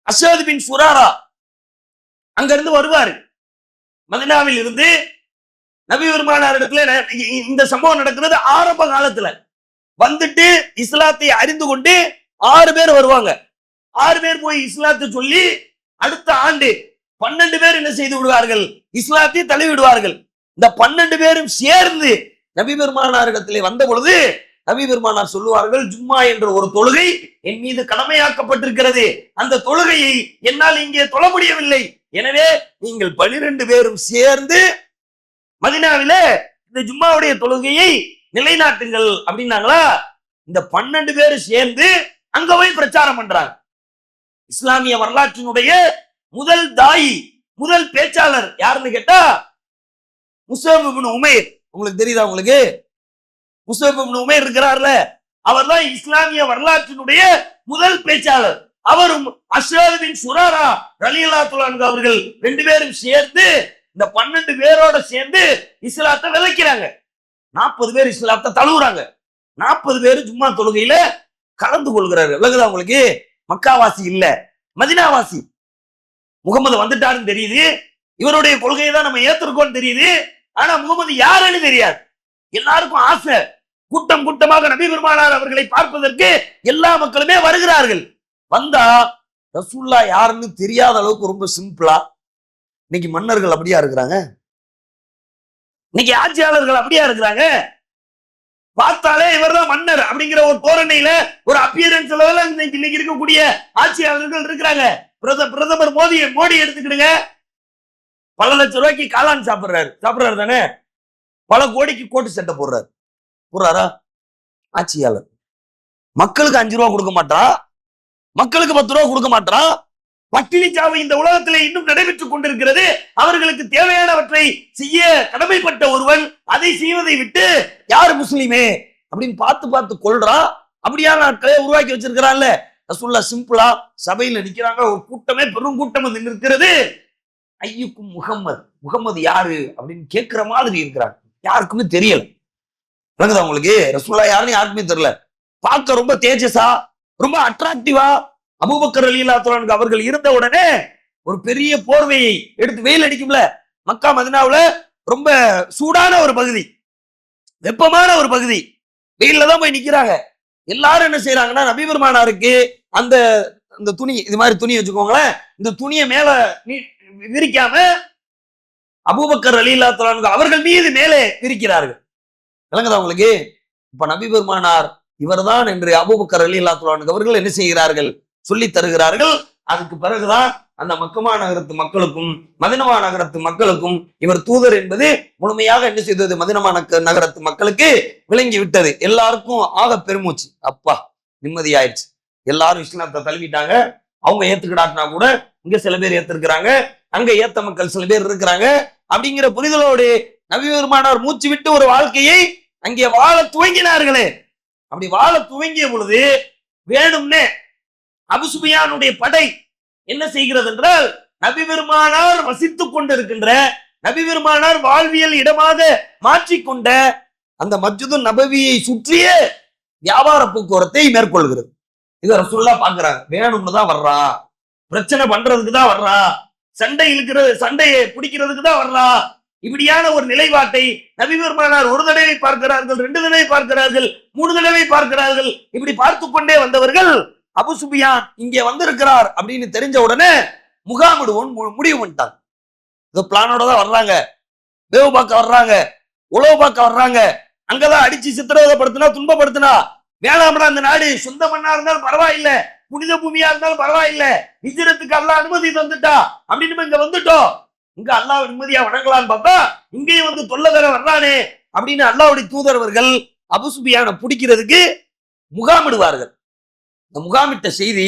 அஸ்வத் பின் சுராரா அங்க இருந்து வருவாரு, மதீனாவில் இருந்து நபி பெருமானார் இடத்துல இந்த சம்பவம் நடக்கிறது ஆரம்ப காலத்துல வந்துட்டு இஸ்லாத்தை அறிந்து கொண்டு 6 பேர் வருவாங்க. 6 பேர் போய் இஸ்லாத்தை சொல்லி அடுத்த ஆண்டு 12 பேர் என்ன செய்து விடுவார்கள், இஸ்லாத்தை தழுவி விடுவார்கள். இந்த 12 பேரும் சேர்ந்து நபி பெருமானார் இடத்திலே வந்த பொழுது நபி பெருமானார் சொல்லுவார்கள், ஜும்மா என்ற ஒரு தொழுகை என் மீது கடமையாக்கப்பட்டிருக்கிறது, அந்த தொழுகையை என்னால் இங்கே தொழ முடியவில்லை, எனவே நீங்கள் 12 பேரும் சேர்ந்து மதீனாவிலே இந்த ஜும்மாவுடைய தொழுகையை நிலைநாட்டுங்கள் அப்படின்னாங்களா. இந்த 12 பேர் சேர்ந்து அங்க போய் பிரச்சாரம் பண்றாங்க. இஸ்லாமிய வரலாற்றினுடைய முதல் தாயி, முதல் பேச்சாளர் யாருன்னு கேட்டா முஸ்அப் இப்னு உமைர். உங்களுக்கு தெரியுதா? உங்களுக்கு முஸ்அப் இப்னு உமைர் இருக்கிறார்ல, அவர் தான் இஸ்லாமிய வரலாற்றினுடைய முதல் பேச்சாளர். அவரும் அஸ்வத் பின் சுராரா ரலியல்லாஹு அன்ஹு அவர்கள் 2 பேரும் சேர்ந்து இந்த 12 பேரோட சேர்ந்து இஸ்லாத்தை விதைக்கிறாங்க. 40 பேர் இஸ்லாத்தை தழுவுறாங்க, 40 பேர் ஜும்மா தொழுகையில கலந்து கொள்கிறாரு. விளங்குதா உங்களுக்கு? மக்காவாசி இல்ல, மதீனாவாசி. முகமது வந்துட்டாருன்னு தெரியுது, இவருடைய கொள்கையை தான் நம்ம ஏத்திருக்கோம்னு தெரியுது, ஆனா முகமது யாருன்னு தெரியாது. எல்லாருக்கும் ஆசை, கூட்டம் கூட்டமாக நபி பெருமானார் அவர்களை பார்ப்பதற்கு எல்லா மக்களுமே வருகிறார்கள். வந்தா ரசூல்லா யாருன்னு தெரியாத அளவுக்கு ரொம்ப சிம்பிளா, இன்னைக்கு மன்னர்கள் அப்படியா இருக்கிறாங்க, இன்னைக்கு ஆட்சியாளர்கள் அப்படியா இருக்கிறாங்க. பார்த்தாலே இவர்தான் மன்னர் அப்படிங்கிற ஒரு தோரணையில ஒரு அப்பியரன்ஸ் இன்னைக்கு இருக்கக்கூடிய ஆட்சியாளர்கள் இருக்கிறாங்க. பிரதமர் மோடி எடுத்துக்கிடுங்க, பல லட்சம் ரூபாய்க்கு காளான் சாப்பிடுறாரு தானே, பல கோடிக்கு கோட்டு சட்டை போடுறாரா ஆட்சியாளர். மக்களுக்கு 5 ரூபா கொடுக்க மாட்டா, மக்களுக்கு 10 ரூபா கொடுக்க மாட்டா. பட்டினி சாவு இந்த உலகத்திலே இன்னும் நடைபெற்றுக் கொண்டிருக்கிறது. அவர்களுக்கு தேவையானவற்றை செய்ய கடமைப்பட்ட ஒருவன் அதை செய்வதை விட்டு யார் முஸ்லிமே அப்படின்னு பார்த்து கொள்றா. அப்படியான நாட்களே உருவாக்கி வச்சிருக்கிறான்ல ரசூலுல்லாஹ். சிம்பிளா சபையில நிக்கிறாங்க, ஒரு கூட்டமே பெரும் கூட்டம் வந்து நிற்கிறது. ஐயுக்கும் முகம்மது யாரு அப்படின்னு கேட்கிற மாதிரி இருக்கிறாங்க. யாருக்குமே தெரியல. விளங்குதா உங்களுக்கு? ரசூலுல்லாஹ் யாருன்னு யாருக்குமே தெரியல. பார்க்க ரொம்ப தேஜஸா, ரொம்ப அட்ராக்டிவா அபூபக்கர் ரலியல்லாஹு அன்ஹு அவர்கள் இருந்த உடனே ஒரு பெரிய போர்வையை எடுத்து, வெயில் அடிக்கும்ல மக்கா மதீனாவுல, ரொம்ப சூடான ஒரு பகுதி, வெப்பமான ஒரு பகுதி, வெயில்ல தான் போய் நிக்கிறாங்க. எல்லாரும் என்ன செய்யறாங்கன்னா, நபி பெருமானாருக்கு அந்த துணி, இது மாதிரி துணி வச்சுக்கோங்களேன், இந்த துணியை மேல விரிக்காம அபூபக்கர் ரலியல்லாஹு அன்ஹு அவர்கள் மீது மேலே விரிக்கிறார்கள். விளங்குதா உங்களுக்கு? இப்ப நபி பெருமானார் இவர்தான் என்று அபூபக்கர் ரலியல்லாஹு அன்ஹு அவர்கள் என்ன செய்கிறார்கள், சொல்லி தருகிறார்கள். அதுக்கு பிறகுதான் அந்த மக்கமா நகரத்து மக்களுக்கும் மதீனா நகரத்து மக்களுக்கும் இவர் தூதர் என்பது முழுமையாக என்ன செய்தது, மதீனா நகரத்து மக்களுக்கு விளங்கி விட்டது. எல்லாருக்கும் ஆக பெருமூச்சு, அப்பா நிம்மதியாயிடுச்சு. எல்லாரும் இஸ்லாத்தை தழுவிட்டாங்க. அவங்க ஏத்துக்கிட்டாங்கன்னா கூட இங்க சில பேர் ஏத்திருக்கிறாங்க, அங்க ஏத்த மக்கள் சில பேர் இருக்கிறாங்க. அப்படிங்கிற புரிதலோடு நபி பெருமானார் மூச்சு விட்டு ஒரு வாழ்க்கையை அங்கே வாழ துவங்கினார்களே. அப்படி வாழ துவங்கிய பொழுது வேணும்னே அபூ சுஃபியானுடைய படை என்ன செய்கிறது என்றால், நபி பெருமானார் வசித்துக் கொண்டிருக்கின்ற, நபி பெருமானார் வாழ்வியல் இடமாக மாற்றிக்கொண்ட அந்த மஸ்ஜிது நபவியை சுற்றிய வியாபார போக்குவரத்தை மேற்கொள்கிறது. இதை ரசூலுல்லாஹ் பாக்குறாங்க. வேணும்னு தான் வர்றா, பிரச்சனை பண்றதுக்கு தான் வர்றா, சண்டையை பிடிக்கிறதுக்கு தான் வர்றா. இப்படியான ஒரு நிலைப்பாட்டை நபி பெருமானார் ஒரு தடவை பார்க்கிறார்கள், 2 தடவை பார்க்கிறார்கள், 3 தடவை பார்க்கிறார்கள். இப்படி பார்த்து கொண்டே வந்தவர்கள் அபூ சுஃபியான் இங்கே வந்திருக்கிறார் அப்படின்னு தெரிஞ்ச உடனே முகாமிடுவோம் முடிவு பண்ணிட்டாங்க. இந்த பிளானோட தான் வர்றாங்க, வேவு பார்க்க வர்றாங்க, உளவு பார்க்க வர்றாங்க. அங்கதான் அடிச்சு சித்திரவதைப்படுத்தினா, துன்பப்படுத்தினா வேளாண்மை அந்த நாடு சொந்த மண்ணா இருந்தாலும் பரவாயில்ல, புனித பூமியா இருந்தாலும் பரவாயில்ல, ஹிஜ்ரத்துக்கு அல்லாஹ் அனுமதி தந்துட்டா அப்படின்னு இங்க வந்துட்டோம். இங்க அல்லாஹ் நிம்மதியா வணங்கலான்னு பார்த்தா இங்கேயும் வந்து தொல்லை தர வர்றானே அப்படின்னு அல்லாஹ்வுடைய தூதரவர்கள் அபூ சுஃபியானை பிடிக்கிறதுக்கு முகாமிடுவார்கள். இந்த முகாமிட்ட செய்தி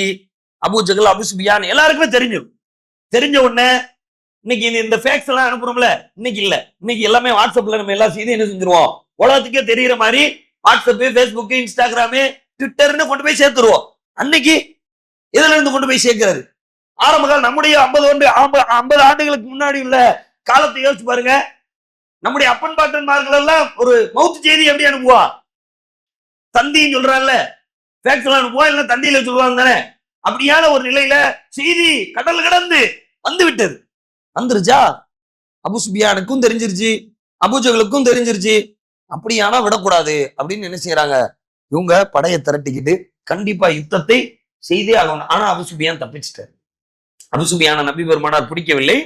அபூ ஜஹல், அபூ சுஃபியான் எல்லாருக்குமே தெரிஞ்சிடும். தெரிஞ்ச உடனே இன்னைக்கு இந்த ஃபேக்ஸ் எல்லாம் அனுப்புறோம்ல, இன்னைக்கு இல்ல, இன்னைக்கு எல்லாமே வாட்ஸ்அப்ல நம்ம எல்லா செய்தியும் என்ன செஞ்சிருவோம், உலகத்துக்கே தெரிகிற மாதிரி வாட்ஸ்அப், ஃபேஸ்புக், இன்ஸ்டாகிராமு, ட்விட்டர்னு கொண்டு போய் சேர்த்துருவோம். அன்னைக்கு எதுல இருந்து கொண்டு போய் சேர்க்கிறது? ஆரம்ப காலம் நம்முடைய 50 ஆண்டுகளுக்கு முன்னாடி உள்ள காலத்தை யோசிச்சு பாருங்க. நம்முடைய அப்பன் பாட்டன்மார்கள் எல்லாம் ஒரு மவுத்து செய்தி எப்படி அனுப்புவா, தந்தின்னு சொல்றாங்கல்ல, ஃபேக்ஸ் எல்லாம் அனுப்புவா, இல்ல தந்தியில சொல்லுவாங்க தானே. அப்படியான ஒரு நிலையில செய்தி கடல் கடந்து வந்து விட்டது. வந்துருச்சா? அபூ சுஃபியானுக்கும் தெரிஞ்சிருச்சு, அபூ ஜஹலுக்கும் தெரிஞ்சிருச்சு. அப்படியானா விடக்கூடாது அப்படின்னு என்ன செய்யறாங்க, இவங்க படையை திரட்டிக்கிட்டு கண்டிப்பா யுத்தத்தை செய்தே ஆகணும். ஆனா அபூ சுஃபியான் தப்பிச்சிட்டார். அபூ சுஃபியான நபி பெருமானார் பிடிக்கவில்லை.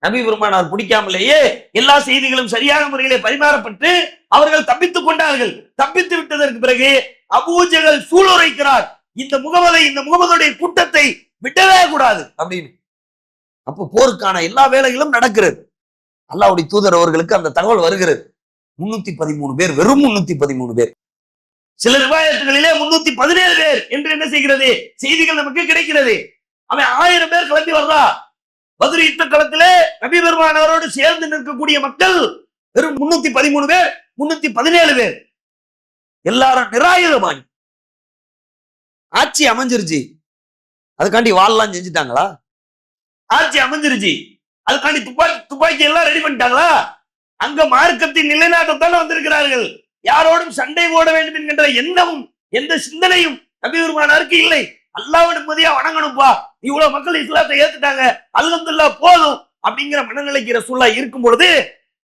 நபி பெருமானார் பிடிக்காமலேயே எல்லா செய்திகளும் சரியான முறையிலே பரிமாறப்பட்டு அவர்கள் தப்பித்துக் கொண்டார்கள். தப்பித்து விட்டதற்கு பிறகு அபூ ஜஹல் சூளுரைக்கிறார், இந்த முகமதுடைய கூட்டத்தை விடவே கூடாது அப்படின்னு. அப்போ போருக்கான எல்லா வேலைகளும் நடக்கிறது. அல்லாஹ்வுடைய தூதர் அவர்களுக்கு அந்த தகவல் வருகிறது. 313 பேர், வெறும் 313 பேர். சில ரிவாயத்துகளிலே 317 பேர் என்று என்ன செய்கிறது, செய்திகள் நமக்கு கிடைக்கிறது. அவன் 1000 பேர் கிளம்பி வர்றா. பத்ர் யுத்த களத்திலே நபி பெருமானாரோடு சேர்ந்து நிற்கக்கூடிய மக்கள் வெறும் 313 பேர், 317 பேர். எல்லாரும் நிராயுதமானி. ஆட்சி அமைஞ்சிருச்சு, அதுக்காண்டி வாழலாம் செஞ்சுட்டாங்களா? ஆட்சி அமைஞ்சிருச்சு, அதுக்காண்டி துப்பாக்கி எல்லாம் ரெடி பண்ணிட்டாங்களா? அங்க மார்க்கத்தின் நிலைநாட்டத்தால் வந்திருக்கிறார்கள். யாரோடும் சண்டை போட வேண்டும் என்கின்ற எண்ணமும் எந்த சிந்தனையும் நபி பெருமானாருக்கு இல்லை. அல்லாஹ்வை நிம்மதியா வணங்கணும்பா, இவ்வளவு மக்கள் இஸ்லாத்தை ஏத்துட்டாங்க, அல்ஹம்துலில்லாஹ் போதும் அப்படிங்கிற மனநிலைக்கு ரசூலுல்லாஹ் இருக்கும் பொழுது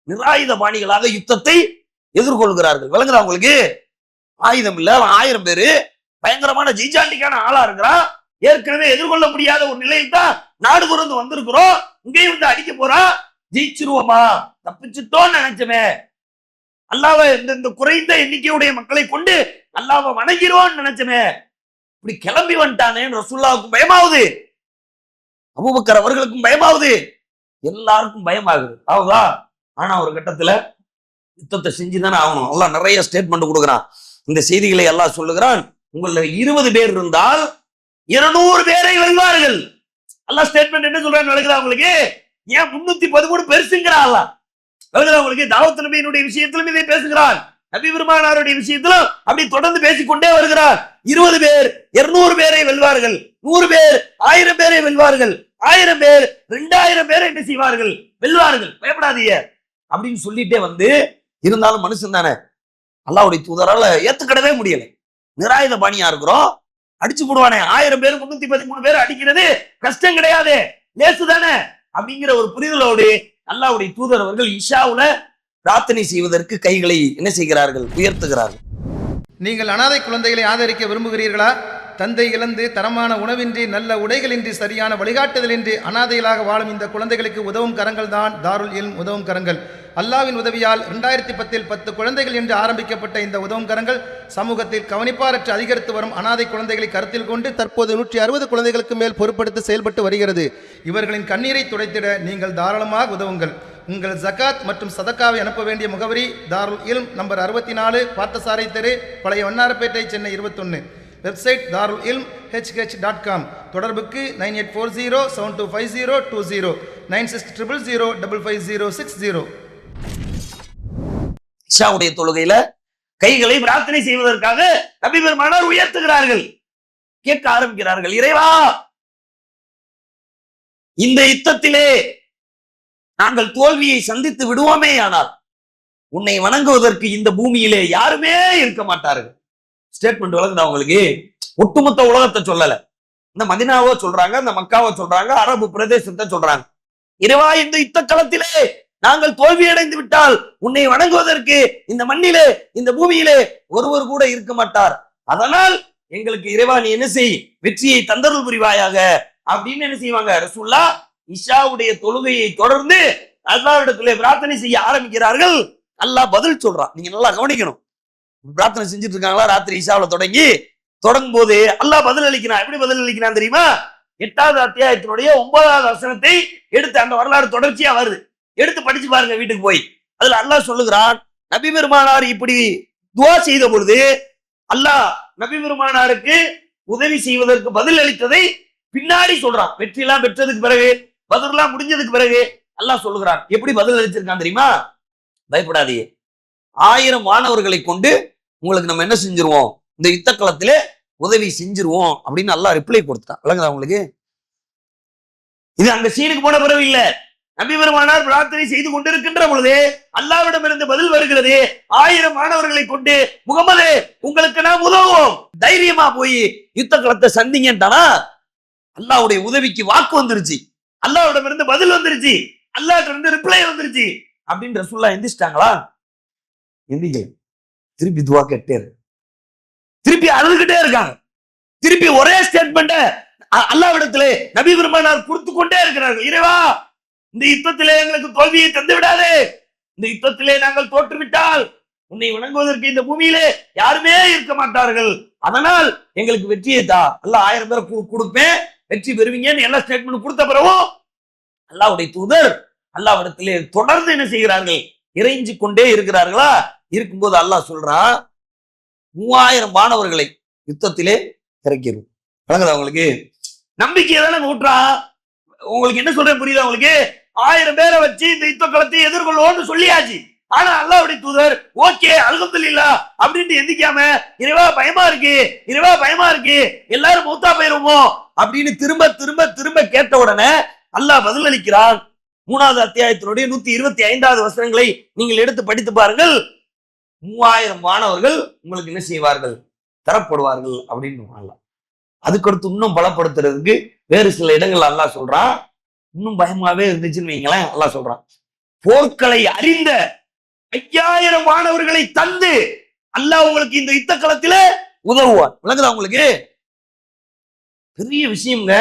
நிராயுத பாணிகளாக யுத்தத்தை எதிர்கொள்கிறார்கள். விளங்குதா உங்களுக்கு? ஆயுதம் இல்ல, அவன் 1000 பேரு பயங்கரமான ஜெய்சாண்டிக்கான ஆளா இருக்கிறான். ஏற்கனவே எதிர்கொள்ள முடியாத ஒரு நிலையில் தான் நாடு துறந்து வந்திருக்கிறோம். இங்கேயும் வந்து அடிக்க போறான். ஜெயிச்சிருவோமா, தப்பிச்சுட்டோன்னு நினைச்சமே, அல்லாஹ்வை இந்த குறைந்த எண்ணிக்கையுடைய மக்களை கொண்டு அல்லாஹ்வை வணங்கிறோம்னு நினைச்சமே, இப்படி கிளம்பி வந்துட்டானேன்னு ரசூலுல்லாஹ்வுக்கும் பயமாகுது, அபூபக்கர் அவர்களுக்கும் பயமாகுது, எல்லாருக்கும் பயமாகுது. ஆகுதா? ஆனா ஒரு கட்டத்துல யுத்தத்தை செஞ்சுதானே ஆகணும். அல்லாஹ் நிறைய ஸ்டேட்மெண்ட் கொடுக்குறான். இந்த செய்திகளை அல்லாஹ் சொல்லுகிறான், உங்கள 20 பேர் இருந்தால் 200 பேரை வெல்வார்கள். அல்லாஹ் ஸ்டேட்மெண்ட் என்ன சொல்றான்னு விளக்குதா உங்களுக்கு? ஏன் 313 பெருசுங்கிறா அல்லாஹ்? விளக்குதா உங்களுக்கு? தாவூத் நபியினுடைய விஷயத்திலும் இதை பேசுகிறான், நபி பெருமானாருடைய விஷயத்திலும் அப்படி தொடர்ந்து பேசிக்கொண்டே வருகிறார். 20 பேர் 200 பேரை வெல்வார்கள், 100 பேர் 1000 பேரை வெல்வார்கள், 1000 பேர் 2000 பேரை என்ன செய்வார்கள்? வெல்வார்கள், பயப்படாதீங்க அப்படின்னு சொல்லிட்டே வந்து, இருந்தாலும் மனுஷன் தானே, அல்லாஹ்வுடைய தூதரால ஏத்துக்கிடவே முடியல. நிராயுத பாணியா இருக்கிறோம், அடிச்சு போடுவானே, 1000 பேர் 313 பேர் அடிக்கிறது கஷ்டம் கிடையாது, லேசு தானே அப்படிங்கிற ஒரு புரிதலோடு அல்லாஹ்வுடைய தூதர் அவர்கள் இஷாவுல பிரார்த்தனை செய்வதற்கு கைகளை என்ன செய்கிறார்கள்? உயர்த்துகிறார்கள். நீங்கள் அனாதை குழந்தைகளை ஆதரிக்க விரும்புகிறீர்களா? தந்தை இழந்து தரமான உணவின்றி நல்ல உடைகளின்றி சரியான வழிகாட்டுதலின்றி அனாதைகளாக வாழும் இந்த குழந்தைகளுக்கு உதவும் கரங்கள் தான் தாருல் இல்ம் உதவும் கரங்கள். அல்லாஹ்வின் உதவியால் 2010 10 குழந்தைகள் என்று ஆரம்பிக்கப்பட்ட இந்த உதவும் கரங்கள் சமூகத்தில் கவனிப்பாரற்று அதிகரித்து வரும் அனாதை குழந்தைகளை கருத்தில் கொண்டு தற்போது 160 குழந்தைகளுக்கு மேல் பொறுப்படுத்தி செயல்பட்டு வருகிறது. இவர்களின் கண்ணீரை துடைத்திட நீங்கள் தாராளமாக உதவுங்கள். உங்கள் ஜகாத் மற்றும் சதக்காவை அனுப்ப வேண்டிய முகவரி தாருல் இல்ம் நம்பர் 64 பார்த்தசாரை தெரு, பழைய வண்ணாரப்பேட்டை, சென்னை 21. வெப்சைட் தாருல் இல்ம் hh.com. தொடர்புக்கு 9840725020 9600055060. இஷாவுடைய தொழுகையில கைகளை பிரார்த்தனை செய்வதற்காக நபி பெருமானார் உயர்த்துகிறார்கள், கேட்க ஆரம்பிக்கிறார்கள், இறைவா, இந்த யுத்தத்திலே நாங்கள் தோல்வியை சந்தித்து விடுவோமே ஆனால் உன்னை வணங்குவதற்கு இந்த பூமியிலே யாருமே இருக்க மாட்டார்கள். ஸ்டேட்மெண்ட் வழங்குதா உங்களுக்கு? ஒட்டுமொத்த உலகத்தை சொல்லல, இந்த மதினாவோ சொல்றாங்க, இந்த மக்காவோ சொல்றாங்க, அரபு பிரதேசத்தை சொல்றாங்க. இறைவா, இந்த யுத்த களத்திலே நாங்கள் தோல்வி அடைந்து விட்டால் உன்னை வணங்குவதற்கு இந்த மண்ணிலே இந்த பூமியிலே ஒருவர் கூட இருக்க மாட்டார். அதனால் எங்களுக்கு இறைவா நீ என்ன செய், வெற்றியை தந்தருள் புரிவாயாக அப்படின்னு என்ன செய்வாங்க? ரசூலுல்லாஹ் இஷாவுடைய தொழுகையை தொடர்ந்து அல்லாஹ்விடத்திலே பிரார்த்தனை செய்ய ஆரம்பிக்கிறார்கள். அல்லாஹ் பதில் சொல்றான். நீங்க நல்லா கவனிக்கணும். பிரார்த்தனை செஞ்சுட்டு இருக்காங்களா ராத்திரி இஷாவுல தொடங்கும் போது அல்லாஹ் பதில் அளிக்கிறான். எப்படி பதில் அளிக்கிறான் தெரியுமா? 8வது அத்தியாயத்தினுடைய 9வது வசனத்தை எடுத்து, அந்த வரலாறு தொடர்ச்சியா வருது, எடுத்து படிச்சு பாருங்க வீட்டுக்கு போய். அதுல அல்லாஹ் சொல்லுகிறான், நபி பெருமானார் இப்படி துஆ செய்த பொழுது அல்லாஹ் நபி பெருமானாருக்கு உதவி செய்வதற்கு பதில் அளித்ததை பின்னாடி சொல்றான். வெற்றி எல்லாம் பெற்றதுக்கு பிறகு, பத்ர்லாம் முடிஞ்சதுக்கு பிறகு அல்லாஹ் சொல்லுகிறான். எப்படி பதில் அளிச்சிருக்கான் தெரியுமா? பயப்படாதீங்க, 1000 மாணவர்களை கொண்டு உங்களுக்கு நம்ம என்ன செஞ்சிருவோம், இந்த யுத்த களத்திலே உதவி செஞ்சிருவோம் அப்படின்னு அல்லாஹ் ரிப்ளை கொடுத்தான். விளங்குதா உங்களுக்கு? இது அங்க சீனுக்கு போன பிறகு இல்ல, நபி பெருமானார் பிரார்த்தனை செய்து கொண்டிருக்கின்ற பொழுது அல்லாஹ்விடமிருந்து பதில் வருகிறது. 1000 மாணவர்களை கொண்டு முகமது உங்களுக்கு நாம் உதவுவோம், தைரியமா போய் யுத்த களத்தை சந்திங்கன்றானா, அல்லாஹ்வுடைய உதவிக்கு வாக்கு வந்துருச்சு, அல்லாஹ்விடமிருந்து பதில் வந்துருச்சு, அல்லாஹ்ட்ட இருந்து ரிப்ளை வந்துருச்சு அப்படின்னு ரசூலுல்லாஹ் எந்திரிச்சிட்டாங்களா? எந்திரிக்கல. திருப்பி துவா கேட்டே இருக்கு, திருப்பி அழுதுகிட்டே இருக்காங்க, திருப்பி ஒரே ஸ்டேட்மெண்ட் அல்லாஹ்விடத்திலே நபி பெருமானார் கொடுத்து கொண்டே இருக்கிறார்கள். இறைவா, இந்த யுத்தத்திலே எங்களுக்கு தோல்வியை தந்து விடாதே, இந்த யுத்தத்திலே நாங்கள் தோற்றுவிட்டால் உன்னை வணங்குவதற்கு இந்த பூமியிலே யாருமே இருக்க மாட்டார்கள், அதனால் எங்களுக்கு வெற்றியை தா, அல்லாஹ் 1000 பேரை கொடுப்பேன், வெற்றி பெறுவீங்கன்னு எல்லா ஸ்டேட்மெண்ட் கொடுத்த பிறகும் அல்லாஹ்வுடைய தூதர் அல்லாஹ்விடத்திலே தொடர்ந்து என்ன செய்கிறார்கள்? இறைஞ்சி கொண்டே இருக்கிறார்களா? இருக்கும்போது அல்லாஹ் சொல்றான், 3000 மாணவர்களை யுத்தத்திலே இறக்கிடும். வழங்குதா உங்களுக்கு? நம்பிக்கை தானே ஊற்றா? உங்களுக்கு என்ன சொல்றேன் புரியுதா உங்களுக்கு? 1000 பேரை வச்சு இந்த யுத்த களத்தை எதிர்கொள்வோம்னு சொல்லியாச்சு. ஆனா அல்லாஹ்வுடைய தூதர் ஓகே அல்ஹம்துலில்லாஹ் அப்படின்ட்டு எந்திக்காம, இறைவா பயமா இருக்கு, இறைவா பயமா இருக்கு, எல்லாரும் மௌத்தா போயிருவோமோ அப்படின்னு திரும்ப திரும்ப திரும்ப கேட்ட உடனே அல்லாஹ் பதில் அளிக்கிறான். 3வது அத்தியாயத்தினுடைய 125வது வசனங்களை நீங்கள் எடுத்து படித்து பாருங்கள். 3000 மாணவர்கள் உங்களுக்கு என்ன செய்வார்கள்? தரப்படுவார்கள் அப்படின்னு அல்லாஹ். அதுக்கடுத்து இன்னும் பலப்படுத்துறதுக்கு வேறு சில இடங்கள் அல்லாஹ் சொல்றான். இன்னும் பயமாவே இருந்துச்சுன்னு வைங்களேன், அல்லாஹ் சொல்றான், போர்க்களை அறிந்த 5000 மாணவர்களை தந்து அல்லாஹ் உங்களுக்கு இந்த யுத்த களத்திலே உதவுவான். விளங்குதா உங்களுக்கு? பெரிய விஷயம்ங்க.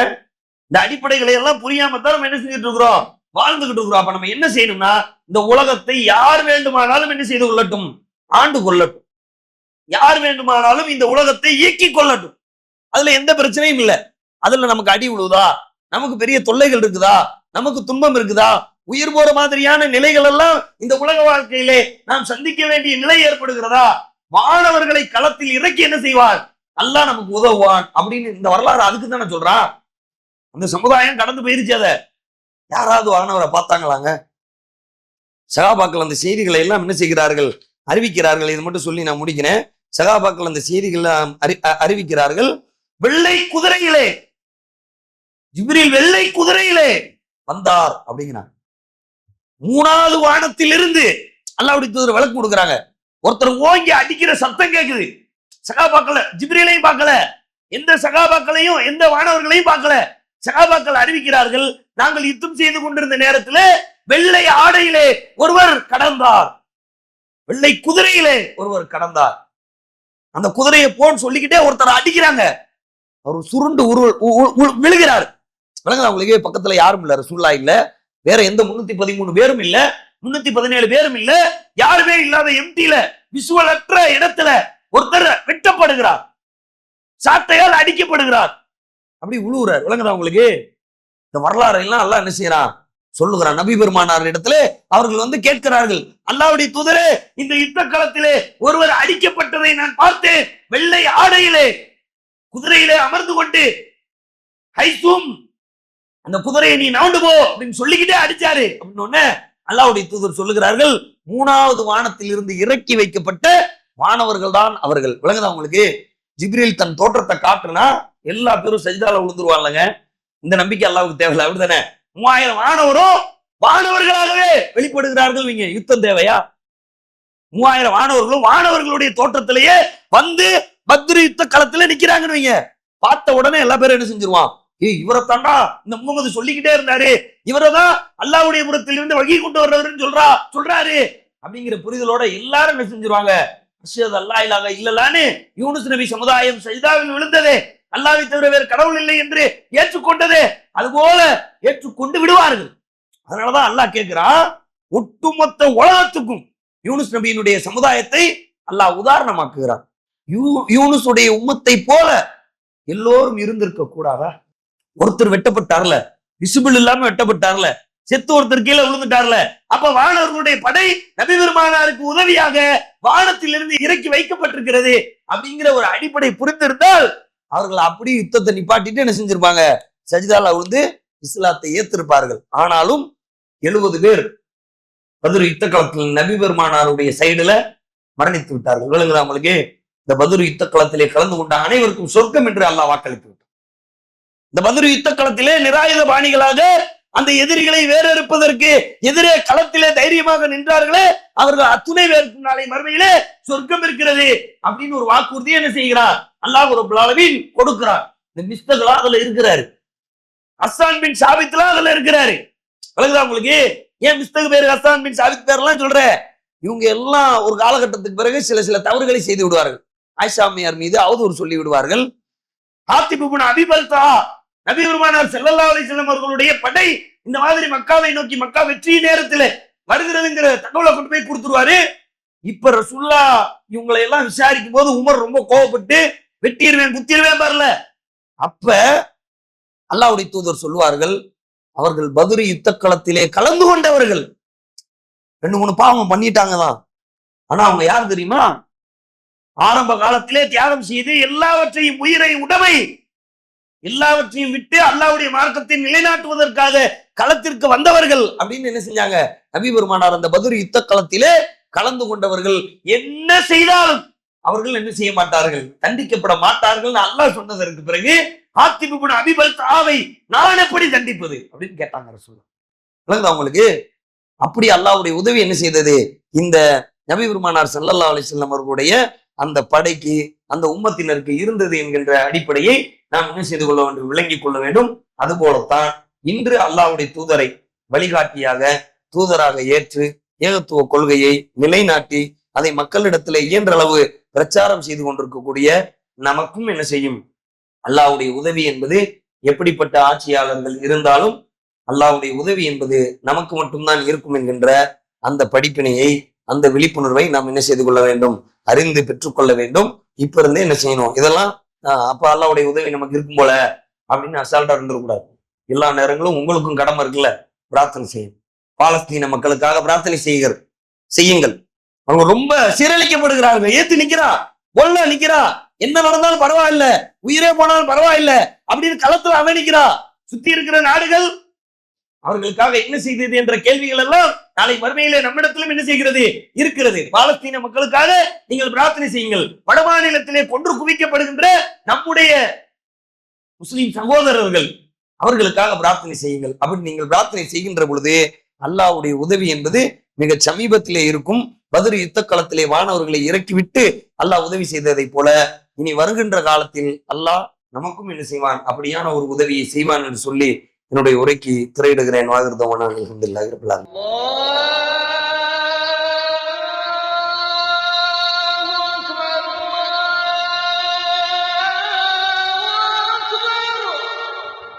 இந்த அடிப்படைகளை எல்லாம் புரியாம தான் நம்ம என்ன செஞ்சுட்டு இருக்கிறோம், வாழ்ந்துகிட்டு இருக்கிறோம். அப்ப நம்ம என்ன செய்யணும்னா, இந்த உலகத்தை யார் வேண்டுமானாலும் என்ன செய்து கொள்ளட்டும், ஆண்டு கொள்ளட்டும். யார் வேண்டுமானாலும் இந்த உலகத்தை இயக்கிக் கொள்ளட்டும். அதுல எந்த பிரச்சனையும் இல்லை. அதுல நமக்கு அடி விழுதா, நமக்கு பெரிய தொல்லைகள் இருக்குதா, நமக்கு துன்பம் இருக்குதா, உயிர் போற மாதிரியான நிலைகள் எல்லாம் இந்த உலக வாழ்க்கையிலே நாம் சந்திக்க வேண்டிய நிலை ஏற்படுகிறதா, மாணவர்களை களத்தில் இறக்கி என்ன செய்வார், அல்லாஹ் நமக்கு உதவுவான் அப்படின்னு இந்த வரலாறு அதுக்கு தானே சொல்றான். அந்த சமுதாயம் கடந்து போயிருச்சு. அதை யாராவது வானவரை பார்த்தாங்களாங்க? சகாபாக்கள் அந்த செய்திகளை எல்லாம் என்ன செய்கிறார்கள், அறிவிக்கிறார்கள். இது மட்டும் சொல்லி நான் முடிக்கிறேன். சகாபாக்கள் அந்த செய்திகளை அறிவிக்கிறார்கள். வெள்ளை குதிரையிலே, ஜிப்ரீல் வெள்ளை குதிரையிலே வந்தார் அப்படிங்கிறாங்க. 3வது வானத்தில் இருந்து அல்லாஹ்வுடைய தூதர் விளக்கு கொடுக்குறாங்க. ஒருத்தர் ஓங்கி அடிக்கிற சத்தம் கேட்குது. சகாபாக்கள் ஜிப்ரீலையும் பார்க்கல, எந்த சகாபாக்களையும் எந்த வானவர்களையும் பார்க்கல. சகாபாக்கள் அறிவிக்கிறார்கள், நாங்கள் யுத்தம் செய்து கொண்டிருந்த நேரத்தில் வெள்ளை ஆடையிலே ஒருவர் கடந்தார், வெள்ளை குதிரையிலே ஒருவர் கடந்தார். அந்த குதிரையை போன்னு சொல்லிக்கிட்டே ஒருத்தர் அடிக்கிறாங்க. அவர் சுருண்டு விழுகிறார். விளங்குதா உங்களுக்கு? பக்கத்துல யாரும் இல்ல, ரசூலுல்லாஹ் இல்ல, வேற எந்த 313 பேரும் இல்ல, 317 பேரும் இல்ல, யாருமே இல்லாத எம்டில விசுவல் அற்ற இடத்துல ஒருத்தர் வெட்டப்படுகிறார், சாட்டையால் அடிக்கப்படுகிறார், அப்படி உழுவுறார். விளங்குதா உங்களுக்கு? இந்த வரலாறு எல்லாம் அல்லாஹ் என்ன செய்யறான், சொல்லுகிறான். நபி பெருமானார் இடத்துல அவர்கள் கேட்கிறார்கள், அல்லாஹ்வுடைய தூதரே, இந்த யுத்த களத்திலே ஒருவர் அடிக்கப்பட்டதை நான் பார்த்தேன், வெள்ளை ஆடையிலே குதிரையிலே அமர்ந்து கொண்டு, ஹைசூம் அந்த குதிரையை நீ நவுண்டு போ அப்படின்னு சொல்லிக்கிட்டே அடிச்சாரு அப்படின்னு அல்லாஹ்வுடைய தூதர் சொல்லுகிறார்கள், 3வது வானத்தில் இருந்து இறக்கி வைக்கப்பட்ட வானவர்கள் தான் அவர்கள். விளங்குதா உங்களுக்கு? ஜிப்ரீல் தன் தோற்றத்தை காட்டுனா எல்லா பேரும் சஜிதால விழுந்துருவாங்க. இந்த நம்பிக்கை அல்லாஹ்வுக்கு தேவையில்லை, அப்படிதானே? 3000 வானவரும் வானவர்களாகவே வெளிப்படுகிறார்கள். நீங்க யுத்தம் தேவையா? 3000 வானவர்களும் வானவர்களுடைய தோற்றத்திலேயே வந்து பத்ரு யுத்த களத்துல நிக்கிறாங்கன்னு வைங்க. பார்த்த உடனே எல்லா பேரும் என்ன செஞ்சிருவான், இவரை தாண்டா இந்த முகமது சொல்லிக்கிட்டே இருந்தாரு, இவரைதான் அல்லாஹ்வுடைய புறத்திலிருந்து வகி கொண்டு வர்றவருன்னு சொல்றாரு அப்படிங்கிற புரிதலோட எல்லாரும் என்ன செஞ்சிருவாங்க, அஷ்ஹது அல்லா இலாஹ இல்லல்லாஹ்னு யூனுஸ் நபி சமுதாயம் சஜிதாவில் விழுந்ததே, அல்லாஹ்வை தவிர வேறு கடவுள் இல்லை என்று ஏற்றுக்கொண்டதே, அதுபோல ஏற்றுக்கொண்டு விடுவார்கள். அதனாலதான் அல்லாஹ் கேட்கிறான், ஒட்டுமொத்த உலகத்துக்கும் யூனுஸ் நபியினுடைய சமுதாயத்தை அல்லாஹ் உதாரணமாக்குகிறான். யூனுஸுடைய உம்மத்தை போல எல்லோரும் இருந்திருக்க கூடாதா? ஒருத்தர் வெட்டப்பட்டார்ல, விசிபிள் இல்லாம வெட்டப்பட்டார்ல, செத்து ஒருத்தர் கீழே விழுந்துட்டார்ல, அப்ப வானவர்களுடைய படை நபி பெருமானாருக்கு உதவியாக வானத்திலிருந்து இறக்கி வைக்கப்பட்டிருக்கிறது அப்படிங்கிற ஒரு அடிப்படை புரிந்திருந்தால் அவர்கள் அப்படி யுத்தத்தை நிப்பாட்டிட்டு என்ன செஞ்சிருப்பாங்க, சஜிதால விழுந்து இஸ்லாத்தை ஏத்திருப்பார்கள். ஆனாலும் 70 பேர் பத்ரு யுத்த களத்தில் நபி பெருமானாருடைய சைடுல மரணித்து விட்டார்கள். விளங்குதா உங்களுக்கு? இந்த பத்ரு யுத்த களத்திலே கலந்து கொண்ட அனைவருக்கும் சொர்க்கம் என்று அல்லாஹ் வாக்களித்து விட்டார். இந்த பத்ரு யுத்த களத்திலே நிராயுத பாணிகளாக அந்த எதிரிகளை வேறறுப்பதற்கு எதிரே களத்திலே தைரியமாக நின்றார்களே, அவர்கள் அத்துணை பேருக்கு நாளை மறுமையிலே சொர்க்கம் இருக்கிறது அப்படின்னு ஒரு வாக்குறுதியை என்ன செய்கிறார், அல்லாஹ் ரப்பல் ஆலமீன் கொடுக்கிறார். இந்த மிஸ்தகலா அதுல இருக்கிறாரு, ஹஸ்ஸான் பின் சாபித்லாம் அதுல இருக்கிறாரு. விளங்குதா உங்களுக்கு? ஏன் மிஸ்தக பேரு ஹஸ்ஸான் பின் சாபித் பேர்லாம் சொல்ற, இவங்க எல்லாம் ஒரு காலகட்டத்துக்கு பிறகு சில தவறுகளை செய்து விடுவார்கள். ஆயிஷா அம்மையார் மீது அவதூறு சொல்லி விடுவார்கள். ஹாத்திப் இப்னு அபீ பல்தா நபி பெருமானார் ஸல்லல்லாஹு அலைஹி வஸல்லம் அவர்களுடைய படை இந்த மாதிரி மக்காவை நோக்கி மக்கா வெற்றி நேரத்தில் வருகிறதுங்கிற தகவலை கொண்டு போய் கொடுத்துருவாரு. இப்ப ரசூலுல்லாஹ் இவங்களை எல்லாம் விசாரிக்கும் போது உமர் ரொம்ப கோவப்பட்டு வெட்டிடுவேன் குத்திடுவேன் பாருல. அப்ப அல்லாஹ்வுடைய தூதர் சொல்லுவார்கள், அவர்கள் பத்ரு யுத்த களத்திலே கலந்து கொண்டவர்கள் 2-3 பாவம் பண்ணிட்டாங்க தான். ஆனா அவங்க யார் தெரியுமா, ஆரம்ப காலத்திலே தியாகம் செய்து எல்லாவற்றையும் உயிரை உடமை எல்லாவற்றையும் விட்டு அல்லாஹ்வுடைய மார்க்கத்தை நிலைநாட்டுவதற்காக களத்திற்கு வந்தவர்கள் அப்படின்னு என்ன செஞ்சாங்க, நபி பெருமானார் அந்த பத்ரு யுத்த களத்திலே கலந்து கொண்டவர்கள். என்ன செய்தாலும் அவர்கள் என்ன செய்ய மாட்டார்கள், தண்டிக்கப்பட மாட்டார்கள். அல்லாஹ் சொன்னதற்கு பிறகு ஹாத்திப் இப்னு அபீ பல்தாவை நான் எப்படி தண்டிப்பது அப்படின்னு கேட்டாங்க ரசூலுல்லாஹ். விளங்குதா உங்களுக்கு? அப்படி அல்லாஹ்வுடைய உதவி என்ன செய்தது, இந்த நபி பெருமானார் ஸல்லல்லாஹு அலைஹி வஸல்லம் அவர்களுடைய அந்த படைக்கு அந்த உம்மத்தினருக்கு இருந்தது என்கின்ற அடிப்படையை நாம் என்ன செய்து கொள்ள வேண்டும், விளங்கிக் கொள்ள வேண்டும். அதுபோலத்தான் இன்று அல்லாஹ்வுடைய தூதரை வழிகாட்டியாக தூதராக ஏற்று ஏகத்துவ கொள்கையை நிலைநாட்டி அதை மக்களிடத்திலே இயன்ற அளவு பிரச்சாரம் செய்து கொண்டிருக்கக்கூடிய நமக்கும் என்ன செய்யும்? அல்லாஹ்வுடைய உதவி என்பது எப்படிப்பட்ட ஆட்சியாளர்கள் இருந்தாலும் அல்லாஹ்வுடைய உதவி என்பது நமக்கு மட்டும்தான் இருக்கும் என்கின்ற அந்த படிப்பினையை, அந்த விழிப்புணர்வை நாம் என்ன செய்து கொள்ள வேண்டும்? அறிந்து பெற்றுக்கொள்ள வேண்டும். இப்ப இருந்தே என்ன செய்யணும்? இதெல்லாம் அப்ப அல்லாஹ்வுடைய உதவி நமக்கு இருக்கும் போல அப்படின்னு அசால்ட்டா இருந்துடக்கூடாது. எல்லா நேரங்களும் உங்களுக்கும் கடமை இருக்குல்ல, பிரார்த்தனை செய்யும். பாலஸ்தீன மக்களுக்காக பிரார்த்தனை செய்யுங்கள். அவங்க ரொம்ப சீரழிக்கப்படுகிறார்கள். ஏத்து நிக்கிறா, கொல்ல நிக்கிறா, என்ன நடந்தாலும் பரவாயில்ல, உயிரே போனாலும் பரவாயில்ல அப்படின்னு களத்துல அமைக்கிறா. சுத்தி இருக்கிற நாடுகள் அவர்களுக்காக என்ன செய்தது என்ற கேள்விகள் எல்லாம் நாளை மறுமையிலே நம்மிடத்திலும் என்ன செய்கிறது? இருக்கிறது. பாலஸ்தீன மக்களுக்காக நீங்கள் பிரார்த்தனை செய்யுங்கள். வட மாநிலத்திலே கொன்று குவிக்கப்படுகின்ற நம்முடைய முஸ்லிம் சகோதரர்கள், அவர்களுக்காக பிரார்த்தனை செய்யுங்கள். அப்படி நீங்கள் பிரார்த்தனை செய்கின்ற பொழுது அல்லாஹ்வுடைய உதவி என்பது மிக சமீபத்திலே இருக்கும். பத்ர் யுத்த களத்திலே வானவர்களை இறக்கிவிட்டு அல்லாஹ் உதவி செய்ததை போல இனி வருகின்ற காலத்தில் அல்லாஹ் நமக்கும் என்ன செய்வான்? அப்படியான ஒரு உதவியை செய்வான் என்று சொல்லி என்னுடைய உரைக்கு திரையிடுகிறேன். வாகிருதமான அல்ஹம்துலில்லாஹி ரப்பில் ஆலமீன்.